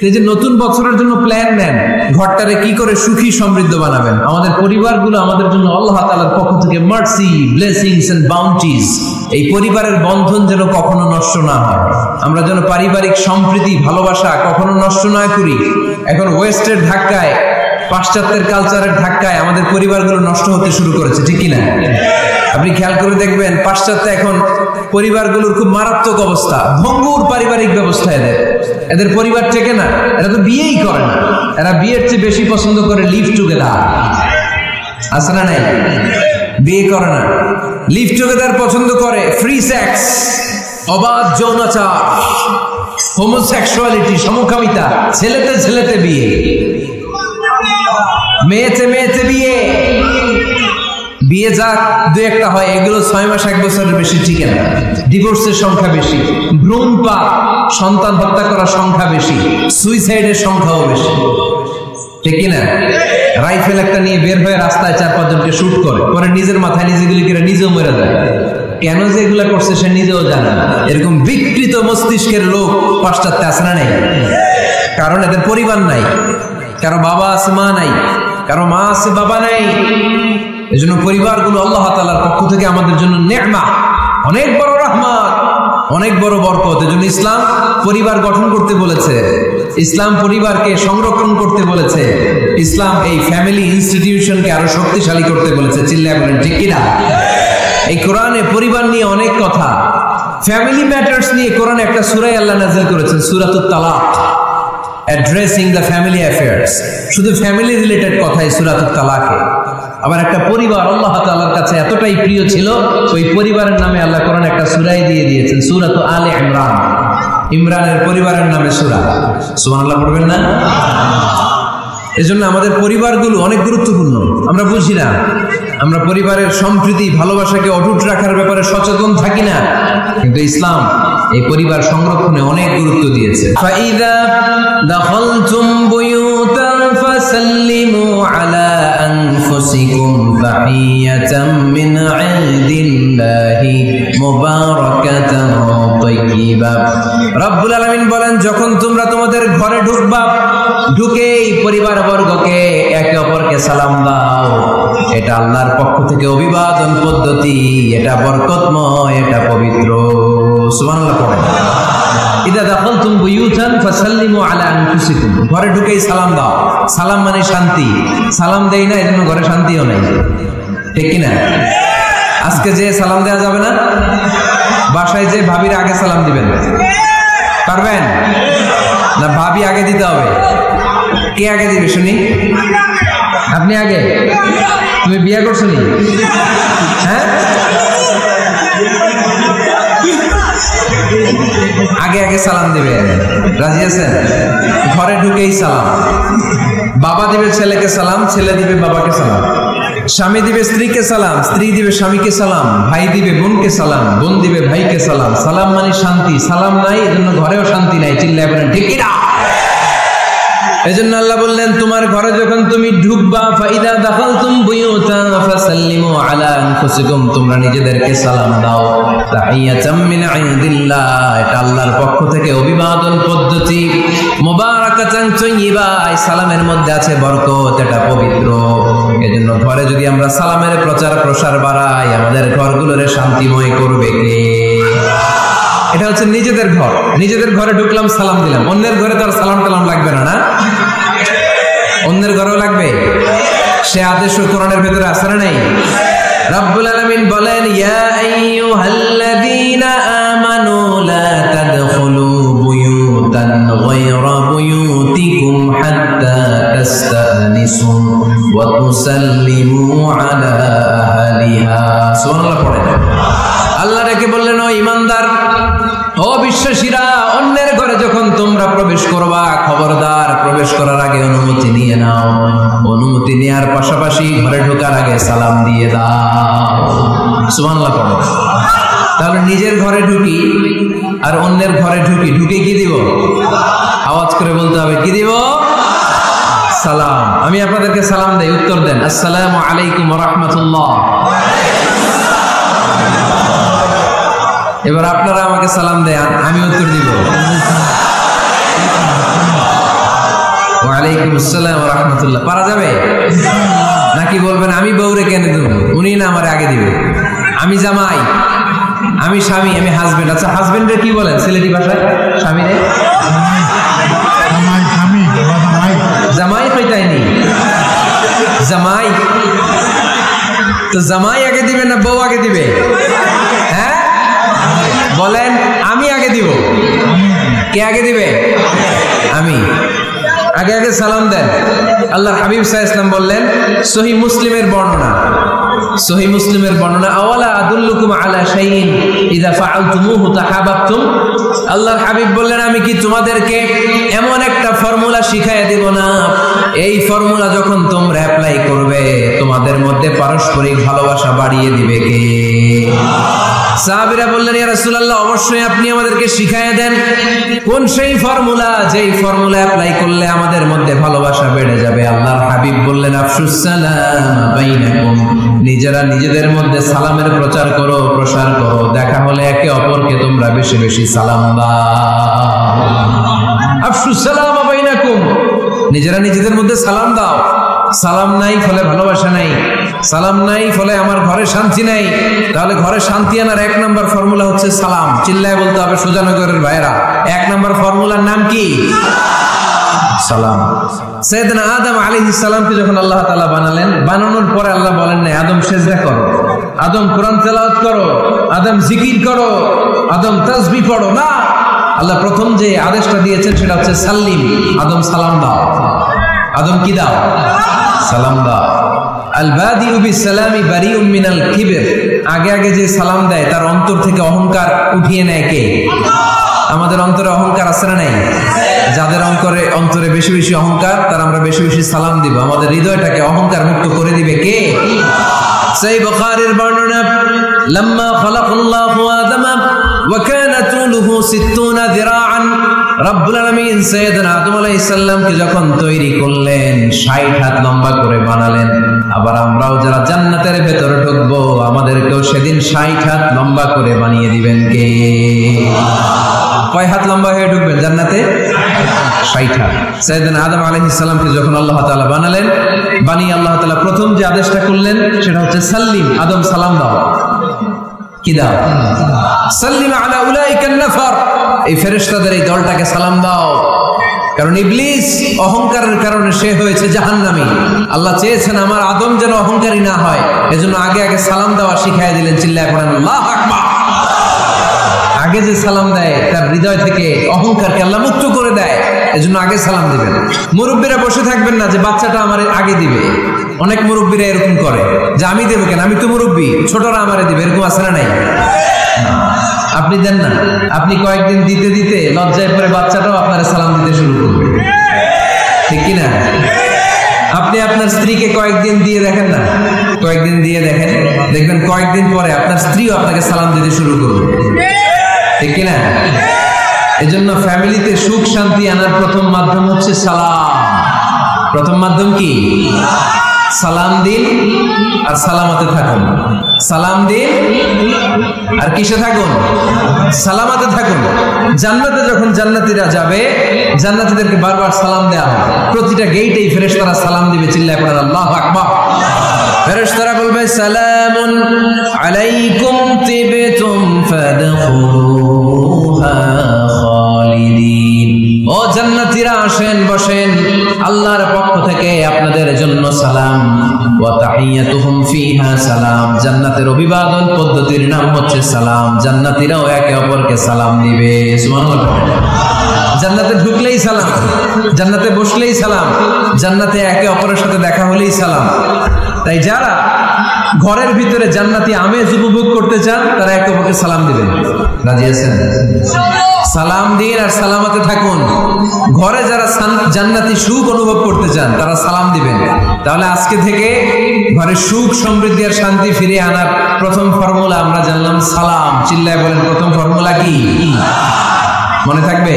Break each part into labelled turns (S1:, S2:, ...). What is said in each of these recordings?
S1: এই যে নতুন বছরের জন্য প্ল্যান নেন, ঘরটারে কি করে সুখী সমৃদ্ধ বানাবেন। আমাদের পরিবারগুলো আমাদের জন্য আল্লাহ তাআলার পক্ষ থেকে মার্সি, ব্লেসিংস এন্ড বাউন্টিজ, এই পরিবারের বন্ধন যেন কখনো নষ্ট না হয়। আমরা যেন পারিবারিক সম্প্রীতি, ভালোবাসা কখনো নষ্ট না করি। এখন ওয়েস্টের ধাক্কায়, পাশ্চাত্যের কালচারের ধাক্কায় আমাদের পরিবারগুলো নষ্ট হতে শুরু করেছে, ঠিক কিনা? আপনি খেয়াল করে দেখবেন, পাশ্চাত্যে এখন পরিবারগুলোর খুব মারাত্মক অবস্থা, ভঙ্গুর পারিবারিক ব্যবস্থা। এদের পরিবার থেকে না, এরা তো বিয়েই করে না। এরা বিয়ের চেয়ে বেশি পছন্দ করে লিভ টুগেদার। আছে না নাই? বিয়ে করে না, লিভ টুগেদার পছন্দ করে। ফ্রি সেক্স, অবাধ যৌনাচার, হোমোসেক্সুয়ালিটি, সমকামিতা, ছেলেতে ছেলেতে বিয়ে, মেয়েতে মেয়েতে বিয়ে। বিয়ে যা দু একটা হয়, এগুলো 6 মাস 1 বছরের বেশি টিকে না। ডিভোর্সের সংখ্যা বেশি, ভ্রূণপাত, সন্তান হত্যা করার সংখ্যা বেশি, সুইসাইডের সংখ্যাও বেশি, ঠিক কিনা? রাইফেল একটা নিয়ে বের হয়ে রাস্তায় 4-5 জনকে শুট করে, পরে নিজের মাথায় নিজে গুলি করে নিজেও মরে যায়। কেন যে এগুলা করছে সে নিজেও জানে না। এরকম বিকৃত মস্তিষ্কের লোক পাশ্চাত্যে আছে না নাই? কারণ এদের পরিবার নাই, কারো বাবা আছে মা নাই, কারো মা আছে বাবা নাই। এজন্য পরিবারগুলো আল্লাহ তাআলার পক্ষ থেকে আমাদের জন্য নেয়ামত, অনেক বড় রহমত, অনেক বড় বরকত। এজন্য ইসলাম পরিবার গঠন করতে বলেছে, ইসলাম পরিবারকে সংরক্ষণ করতে বলেছে, ইসলাম এই ফ্যামিলি ইনস্টিটিউশনকে আরো শক্তিশালী করতে বলেছে। চিল্লায় বলেন ঠিক কিনা? এই কোরআনে পরিবার নিয়ে অনেক কথা, ফ্যামিলি ম্যাটার্স নিয়ে কোরআনে একটা সূরা আল্লাহ নাযিল করেছেন, সূরাতুত তালাক, অ্যাড্রেসিং দ্য ফ্যামিলি অ্যাফেয়ার্স। শুধু ফ্যামিলি রিলেটেড কথাই সূরাতুত তালাকে। আবার একটা পরিবার আল্লাহ তাআলার কাছে এতটাই প্রিয় ছিল, ওই পরিবারের নামে আল্লাহ কোরআনে একটা সূরাই দিয়ে দিয়েছেন, সূরাতুল আলে ইমরান। ইমরানের পরিবারের নামে সূরা। সুবহানাল্লাহ পড়বেন না? এজন্য আমাদের পরিবারগুলো অনেক গুরুত্বপূর্ণ। আমরা বুঝি না, আমরা পরিবারের সম্প্রীতি, ভালোবাসাকে অটুট রাখার ব্যাপারে সচেতন থাকি না, কিন্তু ইসলাম এই পরিবার সংরক্ষণে অনেক গুরুত্ব দিয়েছে। ফাইদা দাখালতুম বুয়ুতান ফাসাল্লিমু আলা আনফুসিকুম তাহিয়াতাম মিন ইনদিল্লাহি মুবারাকাতান তাইয়্যিবা। রব্বুল আলামিন বলেন, যখন তোমরা তোমাদের ঘরে ঢুকবা, ঢুকেই পরিবারবর্গকে একে অপরকে সালাম দাও। এটা আল্লাহর পক্ষ থেকে অভিবাদন পদ্ধতি, এটা বরকতময়, এটা পবিত্র। সুবহানাল্লাহ পড়েন। ইদা দাখালতুম বুয়ুতান ফাসাল্লিমু আলা আনফুসিকুম, ঘরে ঢুকেই সালাম দাও। সালাম মানে শান্তি। সালাম দেই না, এজন্য ঘরে শান্তিও নাই, ঠিক কিনা? আজকে যে সালাম দেওয়া যাবে না, বাসায় যে ভাবির আগে সালাম দিবেন, পারবেন না? ভাবি আগে দিতে হবে। কে আগে দিবে শুনি? আপনি আগে। তুমি বিয়ে করছো নি? হ্যাঁ, আগে আগে সালাম দিবে। রাজি আছেন? ঘরে ঢুকেই সালাম। বাবা দিবে ছেলেকে সালাম, ছেলে দিবে বাবাকে সালাম। স্বামী দিবে স্ত্রীকে সালাম, স্ত্রী দিবে স্বামীকে সালাম, ভাই দিবে বোনকে সালাম, বোন দিবে ভাইকে সালাম। সালাম মানে শান্তি। সালাম নাই, এজন্য ঘরেও শান্তি নাই। চিল্লায় বলেন ঠিক কিনা? এজন্য আল্লাহ বললেন, তোমার ঘরে যখন তুমি ঢুকবা, ফাইদা দাখালতুম বুয়ুতান ফাসাল্লিমু আলা আনফুসিকুম, তোমরা নিজেদেরকে সালাম দাও। তাহিয়াতাম মিন ইনদিল্লাহ, এটা আল্লাহর পক্ষ থেকে অভিবাদন পদ্ধতি। মুবারাকাতান তাইয়্যিবা, এই সালামের মধ্যে আছে বরকত, এটা পবিত্র। এজন্য ঘরে যদি আমরা সালামের প্রচার প্রসার বাড়াই, আমাদের ঘরগুলোরে শান্তিময় করবে কে? এটা হচ্ছে নিজেদের ঘর। নিজেদের ঘরে ঢুকলাম, সালাম দিলাম। অন্যের ঘরে তো আর সালাম টালাম লাগবে না, না? অন্যের ঘরেও লাগবে। সে আদেশ কোরআনের ভেতরে আছে না নাই? রব্বুল আলামিন বলেন, ইয়া আইয়ুহাল্লাযীনা আমানু লা তাদখুলু বুয়ুতান গায়রা বুয়ুতিকুম হাত্তা তাস্তানিসু ওয়া তুসাল্লিমু আলা আহলিহা। সুবহানাল্লাহ পড়েন। আল্লাহ ডেকে বললেন, ও ঈমানদার, ও বিশ্বাসীরা, অন্যের ঘরে যখন তোমরা প্রবেশ করবা, খবরদার প্রবেশ করার আগে অনুমতি নিয়ে নাও। অনুমতি নেওয়ার পাশাপাশি ঘরে ঢোকার আগে সালাম দিয়ে দাও। সুবহানাল্লাহ পড়ো। তাহলে নিজের ঘরে ঢুকি আর অন্যের ঘরে ঢুকি, ঢুকে কি দিব? আওয়াজ করে বলতে হবে, কি দিব? সালাম। আমি আপনাদেরকে সালাম দেই, উত্তর দেন, আসসালামু আলাইকুম ওয়া রাহমাতুল্লাহ। এবার আপনারা আমাকে সালাম দেন, আমি উত্তর দিব। ওয়ালাইকুম আসসালাম ওয়া রাহমাতুল্লাহ। পারা যাবে নাকি বলবেন আমি বউরে কেন দেব, উনি না আমার আগে দিবে, আমি জামাই, আমি স্বামী, আমি হাজবেন্ড। আচ্ছা হাজবেন্ডের কি বলেন সিলেটি ভাষায়? স্বামীরে জামাই কইতাইনি, জামাই। তো জামাই আগে দিবে না বউ আগে দিবে? হ্যাঁ বলেন, আমি আগে দিব। কে আগে দিবে? আমি। আগে আগে সালাম দেন। আল্লাহর হাবিব সাল্লাল্লাহু আলাইহি ওয়াসাল্লাম বললেন, সহিহ মুসলিমের বর্ণনা, সহিহ মুসলিমের বর্ণনা, আওয়ালা আদুল্লুকুম আলা শাইইন ইযা ফাআলতুমুহু তাহাবাবতুম। আল্লাহর হাবিব বললেন, আমি কি তোমাদেরকে এমন একটা ফর্মুলা শিখাইয়া দেব না, এই ফর্মুলা যখন তোমরা অ্যাপ্লাই করবে তোমাদের মধ্যে পারস্পরিক ভালোবাসা বাড়িয়ে দিবে কে? সাহাবীরা বললেন, ইয়া রাসূলুল্লাহ অবশ্যই আপনি আমাদেরকে শিখাইয়া দেন। কোন সেই ফর্মুলা, যেই ফর্মুলা অ্যাপ্লাই করলে আমাদের মধ্যে ভালোবাসা বেড়ে যাবে? আল্লাহর হাবিব বললেন, আফশুস সালাম বাইনাকুম, নিজেরা নিজেদের মধ্যে সালামের প্রচার করো, প্রসার করো। দেখা হলে একে অপরকে তোমরা বেশি বেশি সালাম দাও। আফশুস সালাম বাইনাকুম, নিজেরা নিজেদের মধ্যে সালাম দাও। সালাম নাই ফলে ভালোবাসা নাই, সালাম নাই ফলে আমার ঘরে শান্তি নাই। তাহলে ঘরে শান্তি আনার এক নম্বর ফর্মুলা হচ্ছে সালাম। চিল্লায় বলতে হবে সুজানগরের ভাইরা, এক নম্বর ফর্মুলার নাম কি? সালাম। সাইয়েদনা আদম আলাইহিস সালামকে যখন আল্লাহ তাআলা বানালেন, বানানোর পরে আল্লাহ বলেন না আদম সিজদা করো, আদম কোরআন তেলাওয়াত করো, আদম জিকির করো, আদম তাসবিহ পড়ো, না। আল্লাহ প্রথম যে আদেশটা দিয়েছেন সেটা হচ্ছে সাল্লিম, আদম সালাম দাও। আদম কি দাও? সালাম দাও। আল বাদিউ বিসসালামি বারিউম মিনাল কিবর, আগে আগে যে সালাম দেয় তার অন্তর থেকে অহংকার উঠিয়ে নেয় কে? আমাদের অন্তরে অহংকার আছে না নাই? যাদের অন্তরে বেশি বেশি অহংকার, তার আমরা বেশি বেশি সালাম দিব। আমাদের হৃদয়টাকে অহংকার মুক্ত করে দিবে কে? সেই বুখারীর বর্ণনা, লাম্মা খালাকাল্লাহু আদামা ওয়া কানা তুলুহু 60 যিরাআন, রব্বুল আলামিন সাইয়েদনা আদম আলাইহিস সালামকে যখন তৈরি করলেন 60 হাত লম্বা করে বানালেন। আবার আমরাও যারা জান্নাতের ভেতরে ঢুকবো আমাদেরকেও সেদিন 60 হাত লম্বা করে বানিয়ে দিবেন কে? কয় হাত লম্বা হয়ে ঢুকবেন জান্নাতে? 60 হাত। সাইয়েদনা আদম আলাইহিস সালামকে যখন আল্লাহ তাআলা বানালেন, বানিয়ে আল্লাহ তাআলা প্রথম যে আদেশটা করলেন সেটা হচ্ছে সাল্লিম, আদম সালাম দাও। কি দাও? সাল্লিম আলা উলাইকান নাফার, এই ফেরেশতাদের এই দলটাকে সালাম দাও। কারণ ইবলিস অহংকারের কারণে সে হয়েছে জাহান্নামী। আল্লাহ চেয়েছেন আমার আদম যেন অহংকারী না হয়, এজন্য আগে আগে সালাম দেওয়া শিখাইয়া দিলেন। চিল্লায় পড়েন আল্লাহু আকবার। আগে যে সালাম দেয় তার হৃদয় থেকে অহংকারকে আল্লাহ মুক্ত করে দেয়, এজন্য আগে সালাম দিবেন। মুরব্বীরা বসে থাকবেন না যে বাচ্চাটা আমার আগে দিবে। অনেক মুরব্বীরা এরকম করে যে আমি দেবো কেন, আমি তো মুরব্বী, ছোটরা আমারে দিবে, এরকম আছে না নাই? আপনি দেন না, আপনি কয়েকদিন দিতে দিতে লজ্জায় পরে বাচ্চাটাও আপনার সালাম দিতে শুরু করবে, ঠিক কিনা? আপনি আপনার স্ত্রীকে কয়েকদিন দিয়ে দেখেন না, কয়েকদিন দিয়ে দেখেন, দেখবেন কয়েকদিন পরে আপনার স্ত্রীও আপনাকে সালাম দিতে শুরু করবে, ঠিক কিনা? এজন্য ফ্যামিলিতে সুখ শান্তি আনার প্রথম মাধ্যম হচ্ছে সালাম। প্রথম মাধ্যম কি? সালাম দিন আর সালামতে থাকুন। সালাম দিন আর কিসে থাকুন? সালামতে থাকুন। জান্নাতে যখন জান্নাতীরা যাবে, জান্নাতীদেরকে বারবার সালাম দেওয়া হবে। প্রতিটা গেটেই ফেরেশতারা সালাম দিবে। চিল্লায় পড়েন আল্লাহু আকবার। ফেরেশতারা বলবে সালামুন আলাইকুম তিবতুম ফাদখুলুহা খালিদিন। ও জান্নাতীরা আসেন, বসেন, আল্লাহর পক্ষ থেকে আপনাদের জন্য সালাম। ওয়া তাহিয়াতুহুম ফিহা সালাম, জান্নাতের অভিবাদন পদ্ধতির নাম হচ্ছে সালাম। জান্নাতীরাও একে অপরকে সালাম দিবে। সুবহানাল্লাহ। জান্নাতে ঢুকলেই সালাম, জান্নাতে বসলেই সালাম, জান্নাতে একে অপরের সাথে দেখা হলেই সালাম। তাই যারা ঘরের ভিতরে জান্নাতি আমেজ উপভোগ করতে চান তারা একে অপরকে সালাম দিবেন। রাজি আছেন? সালাম দিন আর সালামতে থাকুন। ঘরে যারা জান্নাতি সুখ অনুভব করতে চান তারা সালাম দিবেন। তাহলে আজকে থেকে ঘরে সুখ সমৃদ্ধি আর শান্তি ফিরিয়ে আনার প্রথম ফর্মুলা আমরা জানলাম সালাম। চিল্লায় বলেন প্রথম ফর্মুলা কি? মনে থাকবে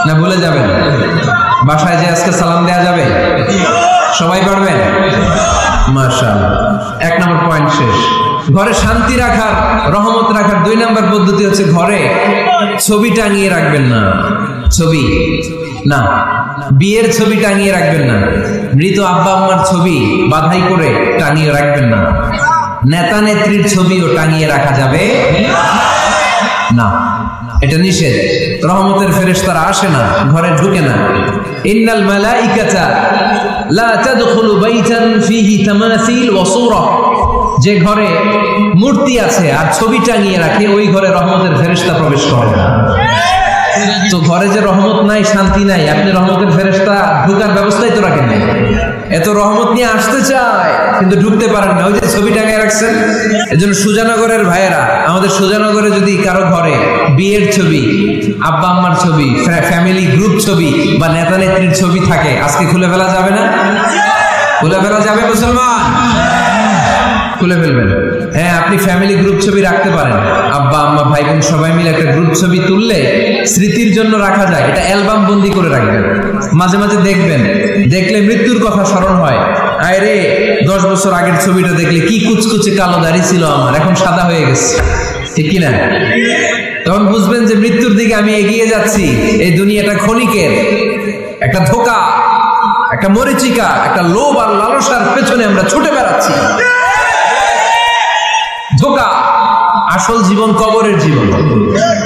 S1: না ভুলে যাবেন? বাসায় যে আজকে সালাম দেয়া যাবে? সবাই পারবেন? মাশাআল্লাহ। 1 নম্বর পয়েন্ট শেষ। ঘরে শান্তি রাখার, রহমত রাখার 2 নম্বর পদ্ধতি হচ্ছে ঘরে ছবি টাঙিয়ে রাখবেন না। ছবি না, বিয়ের ছবি টাঙিয়ে রাখবেন না, মৃত আব্বা আম্মার ছবি বাধাই করে টাঙিয়ে রাখবেন না, নেতা নেত্রীর ছবিও টাঙিয়ে রাখা যাবে না, এটা নিষেধ। রহমতের ফেরেশতারা আসে না, ঘরে ঢুকে না। ইন্নাল মালাইকাতা লা তাদখুলু বাইতান ফীহি তামাসিল ওয়া সূরা, যে ঘরে মূর্তি আছে আর ছবি টাঙিয়ে রাখে ওই ঘরে রহমতের ফেরেশতা প্রবেশ করে না। তো ঘরে যে রহমত নাই, শান্তি নাই, আপনি রহমতের ফেরেশতা ঢোকার ব্যবস্থাই তো রাখেন নাই। এত রহমত নিয়ে আসতে চায় কিন্তু ঢুকতে পারেন না, ওই যে ছবি টাঙিয়ে রাখছেন। এজন্য সুজানগরের ভাইয়েরা, আমাদের সুজানগরে যদি কারো ঘরে বিয়ের ছবি, আব্বা আম্মার ছবি, ফ্যামিলি গ্রুপ ছবি বা নেতা নেত্রীর ছবি থাকে, আজকে খুলে ফেলা যাবে না? খুলে ফেলা যাবে মুসলমান? খুলে ফেলবেন। হ্যাঁ, আপনি ফ্যামিলি গ্রুপ ছবি রাখতে পারেন, আব্বা আম্মা ভাই বোন সবাই মিলে একটা গ্রুপ ছবি তুললে স্মৃতির জন্য রাখা যায়। এটা অ্যালবাম বন্দি করে রাখবেন, মাঝে মাঝে দেখবেন, দেখলে মৃত্যুর কথা স্মরণ হয়। আয় রে, 10 বছর আগের ছবিটা দেখলে কি কুচকুচে কালো দাড়ি ছিল আমার, এখন সাদা হয়ে গেছে, ঠিক কিনা? তখন বুঝবেন যে মৃত্যুর দিকে আমি এগিয়ে যাচ্ছি। এই দুনিয়াটা ক্ষণিকের, একটা ধোঁকা, একটা মরিচিকা, একটা লোভ আর লালসার পেছনে আমরা ছুটে বেড়াচ্ছি। ধোঁকা, আসল জীবন কবরের জীবন।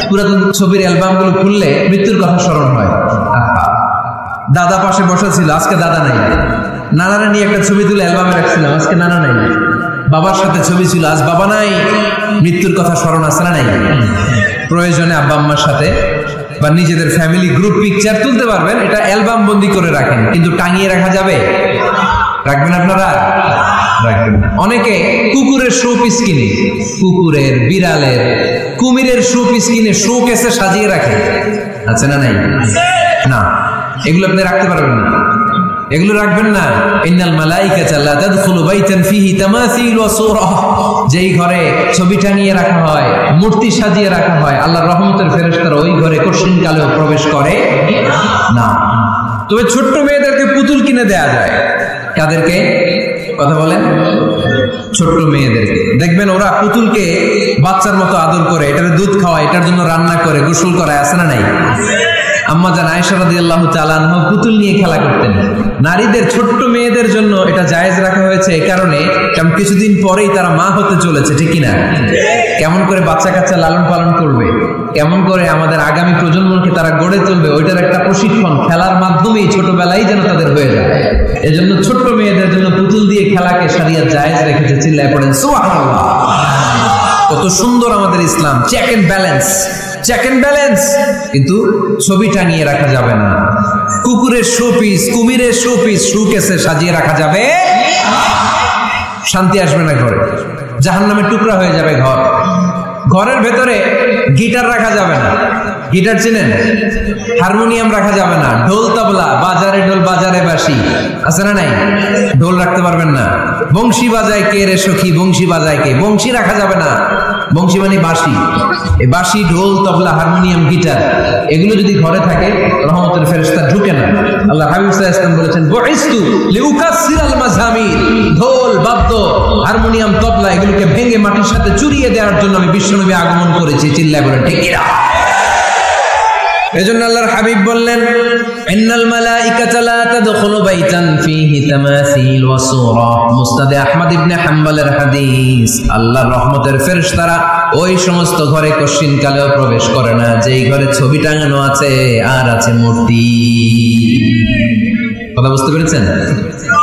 S1: পুরাতন ছবির অ্যালবামগুলো খুললে মৃত্যুর কথা স্মরণ হয়। দাদা পাশে বসা ছিল, আজকে দাদা নাই। নানারা নিয়ে একটা ছবি তুলে অ্যালবামে রাখছিলাম, আজকে নানা নাই। বাবার সাথে ছবি ছিল, আজ বাবা নাই। মৃত্যুর কথা স্মরণ আছে না নাই? প্রয়োজনে আব্বা আম্মার সাথে বা নিজেদের ফ্যামিলি গ্রুপ পিকচার তুলতে পারবেন, এটা অ্যালবাম বন্দি করে রাখেন, কিন্তু টাঙিয়ে রাখা যাবে? রাখবেন আপনারা? রাখবেন। অনেকে কুকুরের শো পিস কিনে, কুকুরের, বিড়ালের, কুমিরের শো পিস কিনে শো কেসে সাজিয়ে রাখে, আছে না নাই? না, এগুলো আপনি রাখতে পারবেন না, এগুলো রাখবেন না। ইন্নাল মালাইকাতা লা তাদখুলু বাইতান ফীহি তামাসিল ওয়া সূরা, যেই ঘরে ছবি টাঙিয়ে রাখা হয়, মূর্তি সাজিয়ে রাখা হয়, আল্লাহর রহমতের ফেরেশতারা ওই ঘরে কঠিন কালেও প্রবেশ করে না। তবে ছোট্ট মেয়েদেরকে পুতুল কিনে দেয়া যায়। কাদেরকে? কথা বলেন। ছোট্ট মেয়েদেরকে দেখবেন, ওরা পুতুলকে বাচ্চার মতো আদর করে, এটার দুধ খাওয়ায়, এটার জন্য রান্না করে, গোসল করায়, আছে না নাই? আম্মা জান আয়েশা রাদিয়াল্লাহু তাআলা আনহা পুতুল নিয়ে খেলা করতেন। নারীদের, ছোট্ট মেয়েদের জন্য এটা জায়েজ রাখা হয়েছে এই কারণে, কারণ কিছুদিন পরেই তারা মা হতে চলেছে, ঠিক কিনা? কেমন করে বাচ্চা কাচ্চা লালন পালন করবে, কেমন করে আমাদের আগামী প্রজন্মকে তারা গড়ে তুলবে, ওইটার একটা প্রশিক্ষণ খেলার মাধ্যমেই ছোটবেলায় যেন তাদের হয়ে যায়। এজন্য ছোট্ট মেয়েদের জন্য পুতুল দিয়ে খেলাকে শরিয়ত জায়েজ রেখেছে। চিল্লায় পড়েন সুবহানাল্লাহ। কত সুন্দর আমাদের Islam, check and balance, check and balance. কিন্তু ছবি টাঙিয়ে রাখা যাবে না। কুকুরের শোপিস, কুমিরের শোপিস শোকেসে সাজিয়ে রাখা যাবে, শান্তি আসবে না ঘরে, জাহান্নামের টুকরা হয়ে যাবে ঘর। ঘরের ভেতরে গিটার রাখা যাবে না, গিটার চেনেন? হারমোনিয়াম রাখা যাবে না, ঢোল তবলা, বাজারে ঢোল বাজারে বাঁশি, আছে না নাই? ঢোল রাখতে পারবেন না। বংশী বাজায় কে রে সখী, বংশী বাজায় কে? বংশী রাখা যাবে না। বংশী মানে বাঁশি। এই বাঁশি, ঢোল, তবলা, হারমোনিয়াম, গিটার, এগুলো যদি ঘরে থাকে রহমতের ফেরেশতা ঢুকে না। আল্লাহ হাবিব সাল্লাল্লাহু আলাইহি ওয়াসাল্লাম বলেছেন, বুইস্তু লিউকাসসিরাল মাযামির, ঢোল, বাদ্য, হারমোনিয়াম, তবলা এগুলোকে ভেঙে মাটির সাথে চুরিয়ে দেওয়ার জন্য আমি বিশ্বনবী আগমন করেছি। চিল্লায় বলেন ঠিক কিনা? এজন্য আল্লাহর হাবিব বললেন, ইন্নাল মালাইকাতা লা তাদখুলু বাইতান ফীহি তামাসিল ওয়া সূরা। মুসনাদে আহমদ ইবনে হাম্বলের হাদিস। আল্লাহর রহমতের ফেরেশতারা ওই সমস্ত ঘরে কশিন কালেও প্রবেশ করে না যেই ঘরে ছবি টাঙানো আছে আর আছে মূর্তি। কথা বুঝতে পেরেছেন?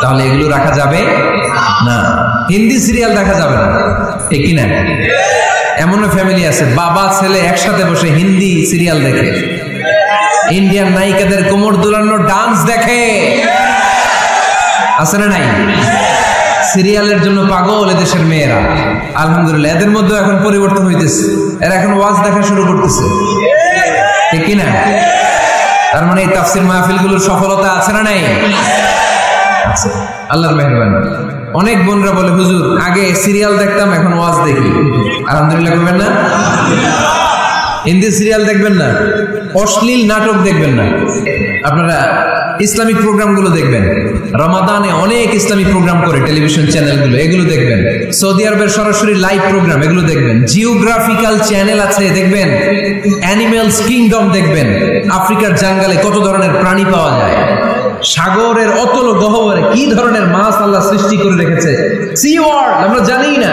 S1: তাহলে এগুলো রাখা যাবে না। হিন্দি সিরিয়াল দেখা যাবে না, ঠিক কিনা? এমনও ফ্যামিলি আছে, বাবা ছেলে একসাথে বসে হিন্দি সিরিয়াল দেখে, ইন্ডিয়ান নায়িকাদের কোমর দুলানো ডান্স দেখে, আছে না নাই? সিরিয়ালের জন্য পাগল এদেশের মেয়েরা। আলহামদুলিল্লাহ, এদের মধ্যে এখন পরিবর্তন হইতেছে, এরা এখন ওয়াজ দেখা শুরু করতেছে, ঠিক কিনা? তার মানে এই তাফসীর মাহফিলগুলোর সফলতা আছে না নাই? আছে, আল্লাহর মেহেরবানি। অনেক বোনরা বলে, হুজুর আগে সিরিয়াল দেখতাম, এখন ওয়াজ দেখি। আলহামদুলিল্লাহ করবেন না? হিন্দি সিরিয়াল দেখবেন না, অশ্লীল নাটক দেখবেন না, আপনারা ইসলামিক প্রোগ্রামগুলো দেখবেন। রমাদানে অনেক ইসলামিক প্রোগ্রাম করে টেলিভিশন চ্যানেলগুলো, এগুলো দেখবেন। সৌদি আরবের সরাসরি লাইভ প্রোগ্রাম, এগুলো দেখবেন। জিওগ্রাফিক্যাল চ্যানেল আছে, দেখবেন। অ্যানিমেলস কিংডম দেখবেন, আফ্রিকার জঙ্গলে কত ধরনের প্রাণী পাওয়া যায়, সাগরের অতল গহ্বরে কি ধরনের মাছ আল্লাহ সৃষ্টি করে রেখেছে, সি ওয়ার্ল্ড আমরা জানি না,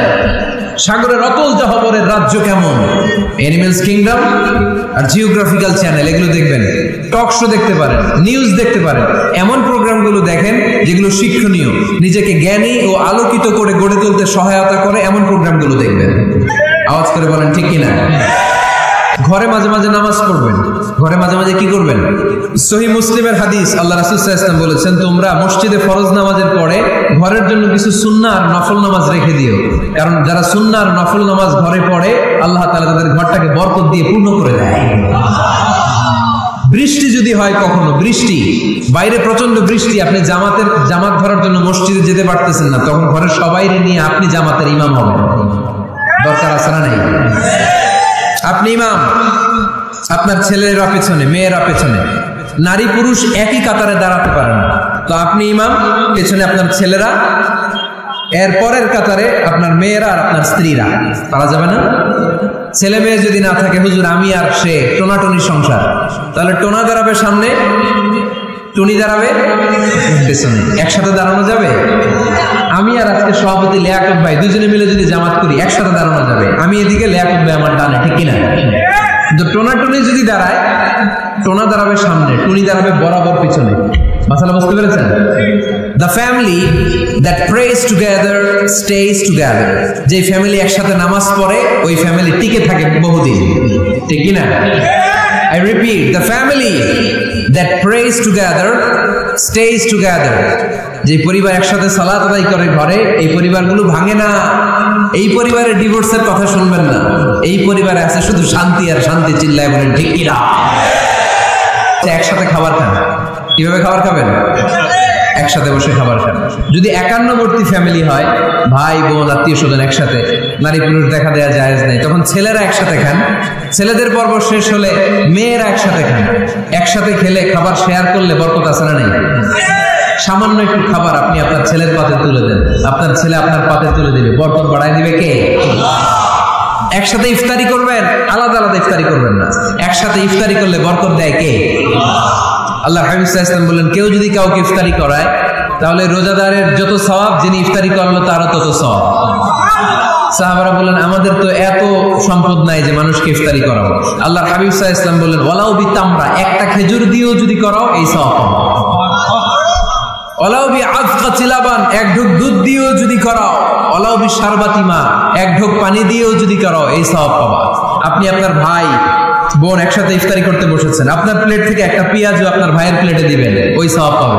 S1: সাগরের অতল গহ্বরের রাজ্য কেমন। অ্যানিমেলস কিংডম আর জিওগ্রাফিক্যাল চ্যানেল, এগুলো দেখবেন। টক শো দেখতে পারেন, নিউজ দেখতে পারেন। এমন প্রোগ্রামগুলো দেখেন যেগুলো শিক্ষণীয়, নিজেকে জ্ঞানী ও আলোকিত করে গড়ে তুলতে সহায়তা করে, এমন প্রোগ্রামগুলো দেখবেন। আওয়াজ করে বলেন ঠিক কিনা। ঘরে মাঝে মাঝে নামাজ পড়বেন। ঘরে মাঝে মাঝে কি করবেন? সহিহ মুসলিমের হাদিস, আল্লাহ রাসূল সাল্লাল্লাহু আলাইহি ওয়াসাল্লাম বলেছেন, তোমরা মসজিদে ফরজ নামাজের পরে ঘরের জন্য কিছু সুন্নাহ আর নফল নামাজ রেখে দিও, কারণ যারা সুন্নাহ আর নফল নামাজ ঘরে পড়ে আল্লাহ তাআলা তাদের ঘরটাকে বরকত দিয়ে পূর্ণ করে দেয়। বৃষ্টি যদি হয়, কখনো বৃষ্টি, বাইরে প্রচন্ড বৃষ্টি, আপনি জামাত ধরার জন্য মসজিদে যেতে পারতেছেন না, তখন ঘরের সবাইকে নিয়ে আপনি জামাতের ইমাম হবেন। দরকার আছে না নাই? আপনি ইমাম, আপনার ছেলেরা পেছনে, মেয়েরা পেছনে, নারী পুরুষ একই কাতারে দাঁড়াতে পারে না, তো আপনি ইমাম, পেছনে আপনার ছেলেরা, এর পরের কাতারে আপনার মেয়েরা আর আপনার স্ত্রীরা। পারা যাবে না? ছেলে মেয়ে যদি না থাকে, হুজুর আমি আর সে টোনাটনি সংসার, তাহলে টোনা দাঁড়াবে সামনে, টুনি দাঁড়াবে পেছনে, একসাথে দাঁড়ানো যাবে? আমি আর আজকে সভাপতি লিয়াকত ভাই দুজনে মিলে যদি জামাত করি, একসাথে দাঁড়ানো যাবে। আমি এদিকে, লিয়াকত ভাই আমার ডানে, ঠিক কিনা? টোনা টুনি যদি দাঁড়ায়, টোনা দাঁড়াবে সামনে, টুনি দাঁড়াবে বরাবর পিছনে। মাসালা বুঝতে পেরেছেন? The family that prays together stays together. যে ফ্যামিলি একসাথে নামাজ পড়ে, ওই ফ্যামিলি টিকে থাকে বহুদিন, ঠিক কিনা? I repeat, the family that prays together stays together. যে পরিবার একসাথে সালাত আদায় করে ঘরে, এই পরিবারগুলো ভাঙে না। এই পরিবারে ডিভোর্সের কথা শুনবেন না। এই পরিবারে আছে শুধু শান্তি আর শান্তি। চিল্লায় বলেন ঠিক কিনা? একসাথে খাবার খান। কিভাবে খাবার খাবেন? একসাথে বসে খাবার খান। যদি একান্নবর্তী ফ্যামিলি হয়, ভাই বোন আত্মীয় স্বজন একসাথে, নারী পুরুষ দেখা দেওয়া জায়েজ নেই, তখন ছেলেরা একসাথে খান। ছেলেদের পর্ব শেষ হলে মেয়েরা একসাথে খান। একসাথে খেলে খাবার শেয়ার করলে বরকত আছে না নেই? সামান্য একটু খাবার আপনি আপনার ছেলের পাতে তুলে দেন, আপনার ছেলে আপনার পাতে তুলে দিবে, বরকত বাড়ায় দিবে কে? একসাথে ইফতারি করবেন, আলাদা আলাদা ইফতারি করবেন না। একসাথে ইফতারি করলে বরকত দেয় কে? আল্লাহ হাবিব সাল্লাল্লাহু আলাইহি ওয়াসাল্লাম বললেন, কেউ যদি কাউকে ইফতারি করায়, তাহলে রোজাদারের যত সওয়াব, যিনি ইফতারি করালো তারও তত সওয়াব। সাহাবারা বললেন, আমাদের তো এত সম্পদ নাই যে মানুষকে ইফতারি করাবো। আল্লাহ হাবিব সাল্লাল্লাহু আলাইহি ওয়াসাল্লাম বললেন, ওয়ালাউ বিতামরা, একটা খেজুর দিয়েও যদি করাও এই সওয়াব পাবে। ওয়ালাউ বিআযকা চিলাবান, এক ঢোক দুধ দিয়েও যদি করাও, ওয়ালাউ বিশারবাতিমা, এক ঢোক পানি দিয়েও যদি করাও, এই সওয়াব পাবা। আপনি আপনার ভাই বোন একসাথে ইফতারি করতে বসেছেন, আপনার প্লেট থেকে একটা পেঁয়াজও আপনার ভাইয়ের প্লেটে দিবেন, ওই সওয়াব পাবে।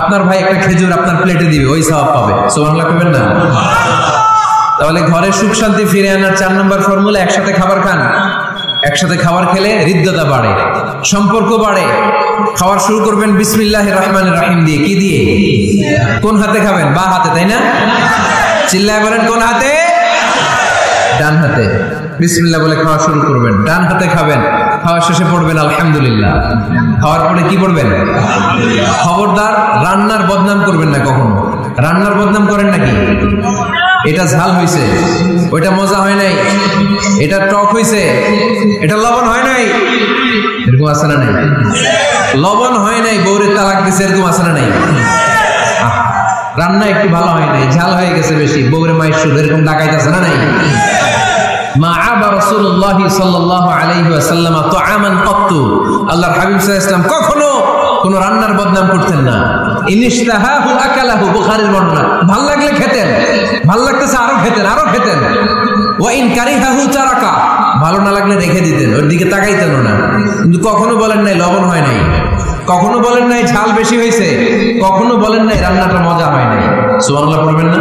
S1: আপনার ভাই একটা খেজুর আপনার প্লেটে দিবে, ওই সওয়াব পাবে। সুবহানাল্লাহ করবেন না? তাহলে ঘরে সুখ শান্তি ফিরে আনার 4 নম্বর ফর্মুলা, একসাথে খাবার খান। একসাথে খাবার খেলে হৃদ্যতা বাড়ে, সম্পর্ক বাড়ে। খাবার শুরু করবেন বিসমিল্লাহির রহমানির রহিম দিয়ে। কি দিয়ে? কোন হাতে খাবেন? বা হাতে, তাই না? চিল্লায় বলেন কোন হাতে? ডান হাতে। বিসমিল্লাহ বলে খাওয়া শুরু করবেন, ডান হাতে খাবেন। খাওয়া শেষে পড়বেন আলহামদুলিল্লাহ। খাওয়ার পরে কি পড়বেন? খবরদার রান্নার বদনাম করবেন না কখনো। রান্নার বদনাম করেন নাকি? এটা ঝাল হয়েছে, ওইটা মজা হয় নাই, এটা টক হয়েছে, এটা লবণ হয় নাই, এরকম আছে না নাই? লবণ হয় নাই, বউরে তালাক দিছে, এরকম আছে না নাই? রান্না একটু ভালো হয় নাই, ঝাল হয়ে গেছে বেশি, বউরে মায়ের শুধু, এরকম ডাকাইতেছে না নাই? মা আবা রাসূলুল্লাহ সাল্লাল্লাহু আলাইহি ওয়াসাল্লাম তুআমান ক্বাত্তু, আল্লাহর হাবিব সাল্লাল্লাহু আলাইহি ওয়াসাল্লাম কখনো কোন রান্নার বদনাম করতেন না। ইনিশতাহাহু আকালাহু, বুখারীর বর্ণনা। ভাল লাগলে খেতেন, ভাল লাগতেছে আরো খেতেন, আরো খেতেন। ওয়া ইন কারিহাহু তারাকা, ভালো না লাগলে রেখে দিতেন, ওর দিকে তাকাইতেন না। কিন্তু কখনো বলেন নাই লবণ হয় নাই, কখনো বলেন নাই ঝাল বেশি হয়েছে, কখনো বলেন নাই রান্নাটা মজা হয় নাই। সুবহানাল্লাহ পড়বেন না?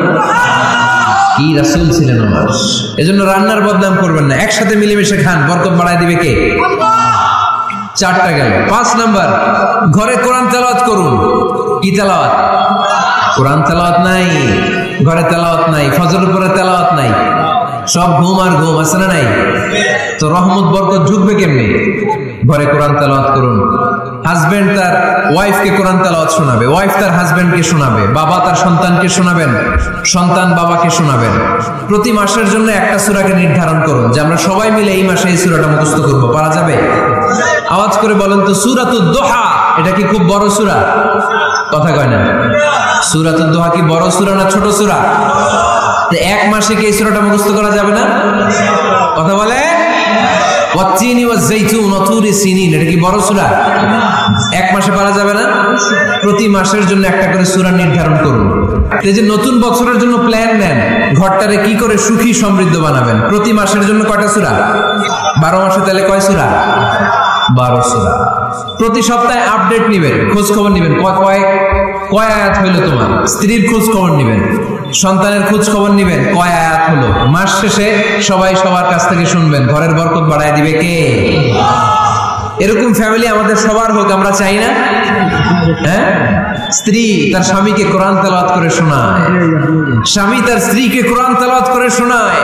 S1: কি রাসূল ছিলেন আমার। এজন্য রান্নার বদনাম করবেন না, একসাথে মিলেমিশে খান, বরকত বাড়ায় দিবে কে? 4টা গেল। 5 নাম্বার, ঘরে কোরআন তেলাওয়াত করুন। কি তেলাওয়াত? কোরআন তেলাওয়াত নাই ঘরে, তেলাওয়াত নাই, ফজরের পরে তেলাওয়াত নাই। সব ঘুম আর ঘুম, আছে না নাই? তো রহমত বরকত ঢুকবে কেমনি? ঘরে কোরআন তেলাওয়াত করুন। হাজবেন্ড তার ওয়াইফকে কোরআন তেলাওয়াত শোনাবে, ওয়াইফ তার হাজবেন্ডকে শোনাবে, বাবা তার সন্তানকে শোনাবেন, সন্তান বাবাকে শোনাবেন। প্রতি মাসের জন্য একটা সূরাকে নির্ধারণ করুন যে আমরা সবাই মিলে এই মাসে এই সূরাটা মুখস্থ করব। পারা যাবে? আওয়াজ করে বলেন তো, সূরাতুদ দোহা এটা কি খুব বড় সূরা? কথা কয় না। সূরাতুদ দোহা কি বড় সূরা না ছোট সূরা? এক মাসে কি এই সূরাটা মুখস্থ করা যাবে না? কথা বলে। ওয়াত্তিনি ওয়াজ-যাইতুন ওয়া তুরি সিনিন, এটা কি বড় সূরা? এক মাসে পারা যাবে না? প্রতি মাসের জন্য একটা করে সূরা নির্ধারণ করুন। এই যে নতুন বছরের জন্য প্ল্যান নেন, ঘরটারে কি করে সুখী সমৃদ্ধ বানাবেন। প্রতি মাসের জন্য কয়টা সূরা? 12 মাসে তাহলে কয় সূরা? 12 সূরা। প্রতি সপ্তাহে আপডেট নেবেন, খোঁজ খবর নেবেন, কয় আয়াত হইলো তোমার। স্ত্রীর খোঁজ খবর নেবেন, সন্তানের খোঁজ খবর নেবেন, কয় আয়াত হলো। মাস শেষে সবাই সবার কাছ থেকে শুনবেন, ঘরের বরকত বাড়ায় দিবে কে? এরকম ফ্যামিলি আমাদের সবার হোক, আমরা চাই না? হ্যাঁ, স্ত্রী তার স্বামীকে কোরআন তেলাওয়াত করে শোনায়, স্বামী তার স্ত্রীকে কোরআন তেলাওয়াত করে শোনায়,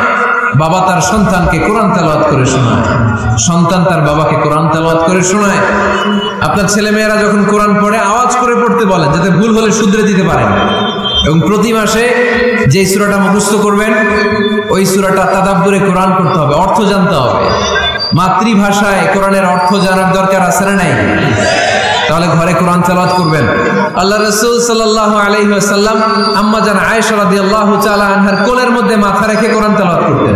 S1: বাবা তার সন্তানকে কোরআন তেলাওয়াত করে শোনায়, সন্তান তার বাবাকে কোরআন তেলাওয়াত করে শোনায়। আপনার ছেলে মেয়েরা যখন কোরআন পড়ে আওয়াজ করে পড়তে বলেন, যাতে ভুল হলে শুধরে দিতে পারেন। এবং প্রতি মাসে যে সূরাটা মুখস্থ করবেন ওই সূরাটা তাদাব্বুরে কোরআন করতে হবে, অর্থ জানতে হবে। মাতৃভাষায় কোরআনের অর্থ জানার দরকার আছে না নাই? তাহলে ঘরে কোরআন তেলাওয়াত করবেন। আল্লাহ রাসূল সাল্লাল্লাহু আলাইহি ওয়াসাল্লাম আম্মা জান আয়েশা রাদিয়াল্লাহু তাআলা আনহার কোলের মধ্যে মাথা রেখে কোরআন তেলাওয়াত করতেন।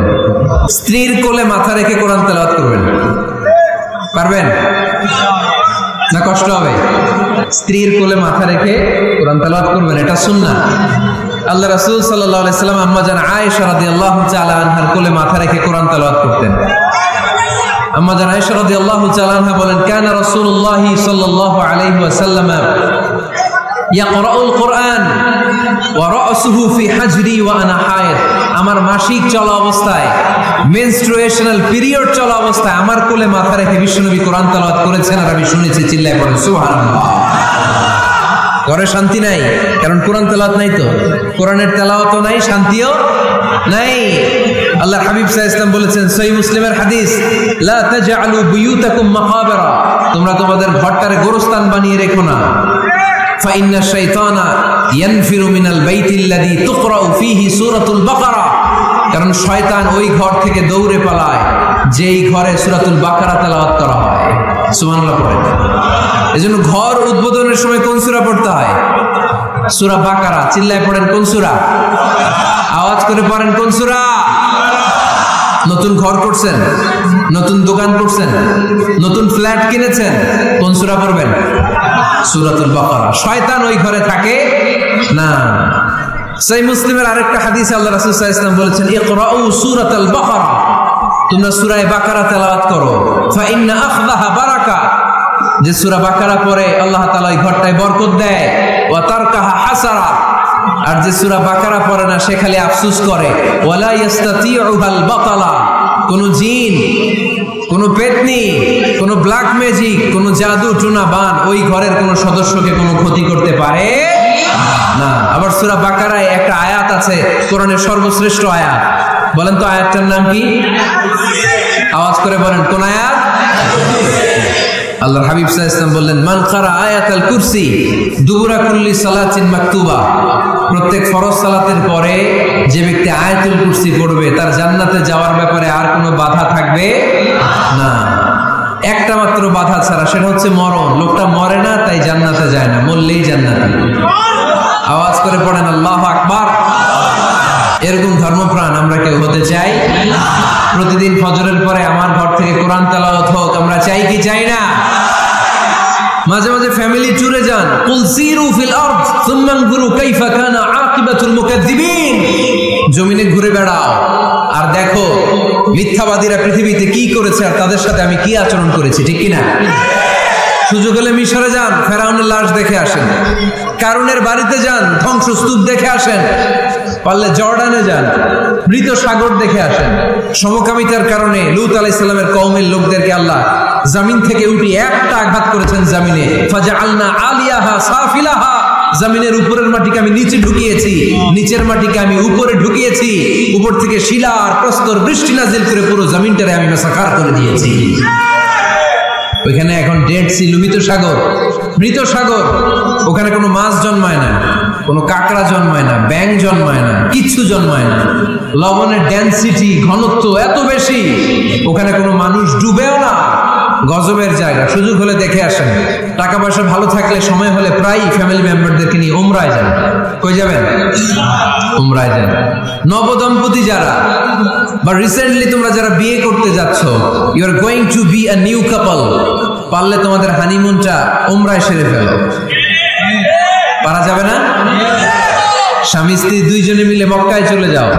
S1: স্ত্রীর কোলে মাথা রেখে কোরআন তেলাওয়াত করবেন, পারবেন না? কষ্ট হবে? স্ত্রীর কোলে মাথা রেখে কোরআন তেলাওয়াত করবেন, এটা সুন্নাহ। আল্লাহ রাসূল সাল্লাল্লাহু আলাইহি ওয়াসাল্লাম আম্মা জান আয়েশা রাদিয়াল্লাহু তাআলা আনহার কোলে মাথা রেখে কোরআন তেলাওয়াত করতেন। আম্মা জান আয়েশা রাদিয়াল্লাহু তাআলা আনহা বলেন, কানা রাসূলুল্লাহ সাল্লাল্লাহু আলাইহি ওয়াসাল্লাম ইয়াকরাউল কুরআন ওয়া রাসুহু ফি হাজরি ওয়া আনা হায়েদ। আমার মাসিক চলা অবস্থায়, মেনস্ট্রুয়েশনাল পিরিয়ড চলা অবস্থায় আমার কোলে মাথা রেখে বিশ্বনবী কোরআন তেলাওয়াত করেছেন, আর আমি শুনেছি। চিল্লায় পড়েন সুবহানাল্লাহ। ঘরে শান্তি নাই, কারণ কোরআন তেলাওয়াত নাই। তো কোরআনের তেলাওয়াতও নাই, শান্তিও নাই। আল্লাহ হাবিব সাল্লাল্লাহু আলাইহি ওয়াসাল্লাম বলেছেন, সহিহ মুসলিমের হাদিস, লা তাজআলু বুয়ুতাকুম মাকাবিরা, তোমরা তোমাদের ঘরটারে গোরস্থান বানিয়ে রেখো না। ফা ইন্না শাইতানা ইয়ানফিরু মিনাল বাইতিল্লাযী তুকরাউ ফীহি সূরাতুল বাকারা, কারণ শয়তান ওই ঘর থেকে দৌড়ে পালায় যেই ঘরে সূরাতুল বাকারা তেলাওয়াত করা হয়। সুবহানাল্লাহ পড়েন। এজন্য ঘর উদ্বোধনের সময় কোন সূরা পড়তে হয়? সূরা বাকারা। চিল্লায় পড়েন কোন সূরা? আওয়াজ করে পড়েন কোন সূরা? নতুন ঘর করছেন, নতুন দোকান করছেন, নতুন ফ্ল্যাট কিনেছেন, কোন সূরা পড়বেন? সূরাতুল বাকারা। শয়তান ওই ঘরে থাকে না। সহিহ মুসলিমের আরেকটা হাদিসে আল্লাহ রাসূল সাল্লাল্লাহু আলাইহি ওয়াসাল্লাম বলেছেন, ইকরাউ সূরাতাল বাকারা, তোমরা সূরা বাকারা তেলাওয়াত করো। ফা ইন্না আখযাহা বারাকা, যে সূরা বাকারা পড়ে আল্লাহ তাআলা ওই ঘরটায় বরকত দেয়। ওয়া তারকাহা হাসারা, আর যে সূরা বাকারা পড়ে না সে খালি আফসোস করে। ওয়ালা ইস্তাতিউল বাতালা, কোন জিন, কোন পেতনি, কোন ব্ল্যাক ম্যাজিক, কোন জাদু টুনা বান ওই ঘরের কোন সদস্যকে কোনো ক্ষতি করতে পারে না। আবার সূরা বাকারায় একটা আয়াত আছে, কোরআনের সর্বশ্রেষ্ঠ আয়াত। বলেন তো আয়াতটার নাম কি? আওয়াজ করে বলেন কোন আয়াত? আল্লাহর হাবিব সাল্লাল্লাহু আলাইহি ওয়াসাল্লাম বললেন, মান কারা আয়াতুল কুরসি দুবুরা কুল্লি সালাতিন মাকতুবা, প্রত্যেক ফরজ সালাতের পরে যে ব্যক্তি আয়াতুল কুরসি পড়বে তার জান্নাতে যাওয়ার ব্যাপারে আর কোনো বাধা থাকবে না। একটা মাত্র বাধা ছাড়া, সেটা হচ্ছে মরণ। লোকটা মরে না তাই জান্নাতে যায় না, মরলেই জান্নাতে। আওয়াজ করে পড়েন আল্লাহু আকবার। এরকম ধর্মপ্রাণ আমরা কেউ হতে চাই? প্রতিদিন ফজরের পরে আমার ঘর থেকে কোরআন তেলাওয়াত হোক, আমরা চাই কি চাই না? মাঝে মাঝে ফ্যামিলি ট্যুরে যান, কুল সিরু ফিল আরদ সুম্মা আনজুরু কাইফা কানা আকিবাতুল মুকাজ্জিবিন, জমিনে ঘুরে বেড়াও আর দেখো মিথ্যাবাদীরা পৃথিবীতে কি করেছে আর তাদের সাথে আমি কি আচরণ করেছি, ঠিক কি না? সুযোগ হলে মিশরে যান, ফেরাউনের লাশ দেখে আসেন। কারুনের বাড়িতে যান, ধ্বংসস্তূপ দেখে আসেন। পারলে জর্ডানে যান, মৃত সাগর দেখে আসেন। সমকামিতার কারণে লূত আলাইহিস সালামের কওমের লোকদেরকে আল্লাহ জমিন থেকে উঠিয়ে একটা আঘাত করেছেন জমিনে। ফাজআলনা আলিয়াহা সাফিলাহা, জমিনের উপরের মাটিকে আমি নিচে ঢুকিয়েছি, নিচের মাটিকে আমি উপরে ঢুকিয়েছি, উপর থেকে শিলা আর প্রস্তর বৃষ্টি নাজিল করে পুরো জমিনটারে আমি মাসাকার করে দিয়েছি। ওইখানে এখন ডেড সি, লোহিত সাগর, মৃত সাগর, ওখানে কোনো মাছ জন্মায় না, কোনো কাঁকড়া জন্মায় না, ব্যাঙ জন্মায় না, কিচ্ছু জন্মায় না। লবণের ডেনসিটি, ঘনত্ব এত বেশি, ওখানে কোনো মানুষ ডুবেও না। গজবের জায়গা, সুযোগ হলে দেখে আসেন। টাকা পয়সা ভালো থাকলে সময় হলে প্রায় ফ্যামিলি মেম্বারদেরকে নিয়ে উমরায় যান। কই যাবেন? উমরায় যান। নবদম্পতি যারা বা রিসেন্টলি তোমরা যারা বিয়ে করতে যাচ্ছ, you are going to be a new couple, পারলে তোমাদের হানিমুনটা উমরায় সেরে ফেলো। পারা যাবে না? স্বামী স্ত্রী দুইজনে মিলে মক্কায় চলে যাও,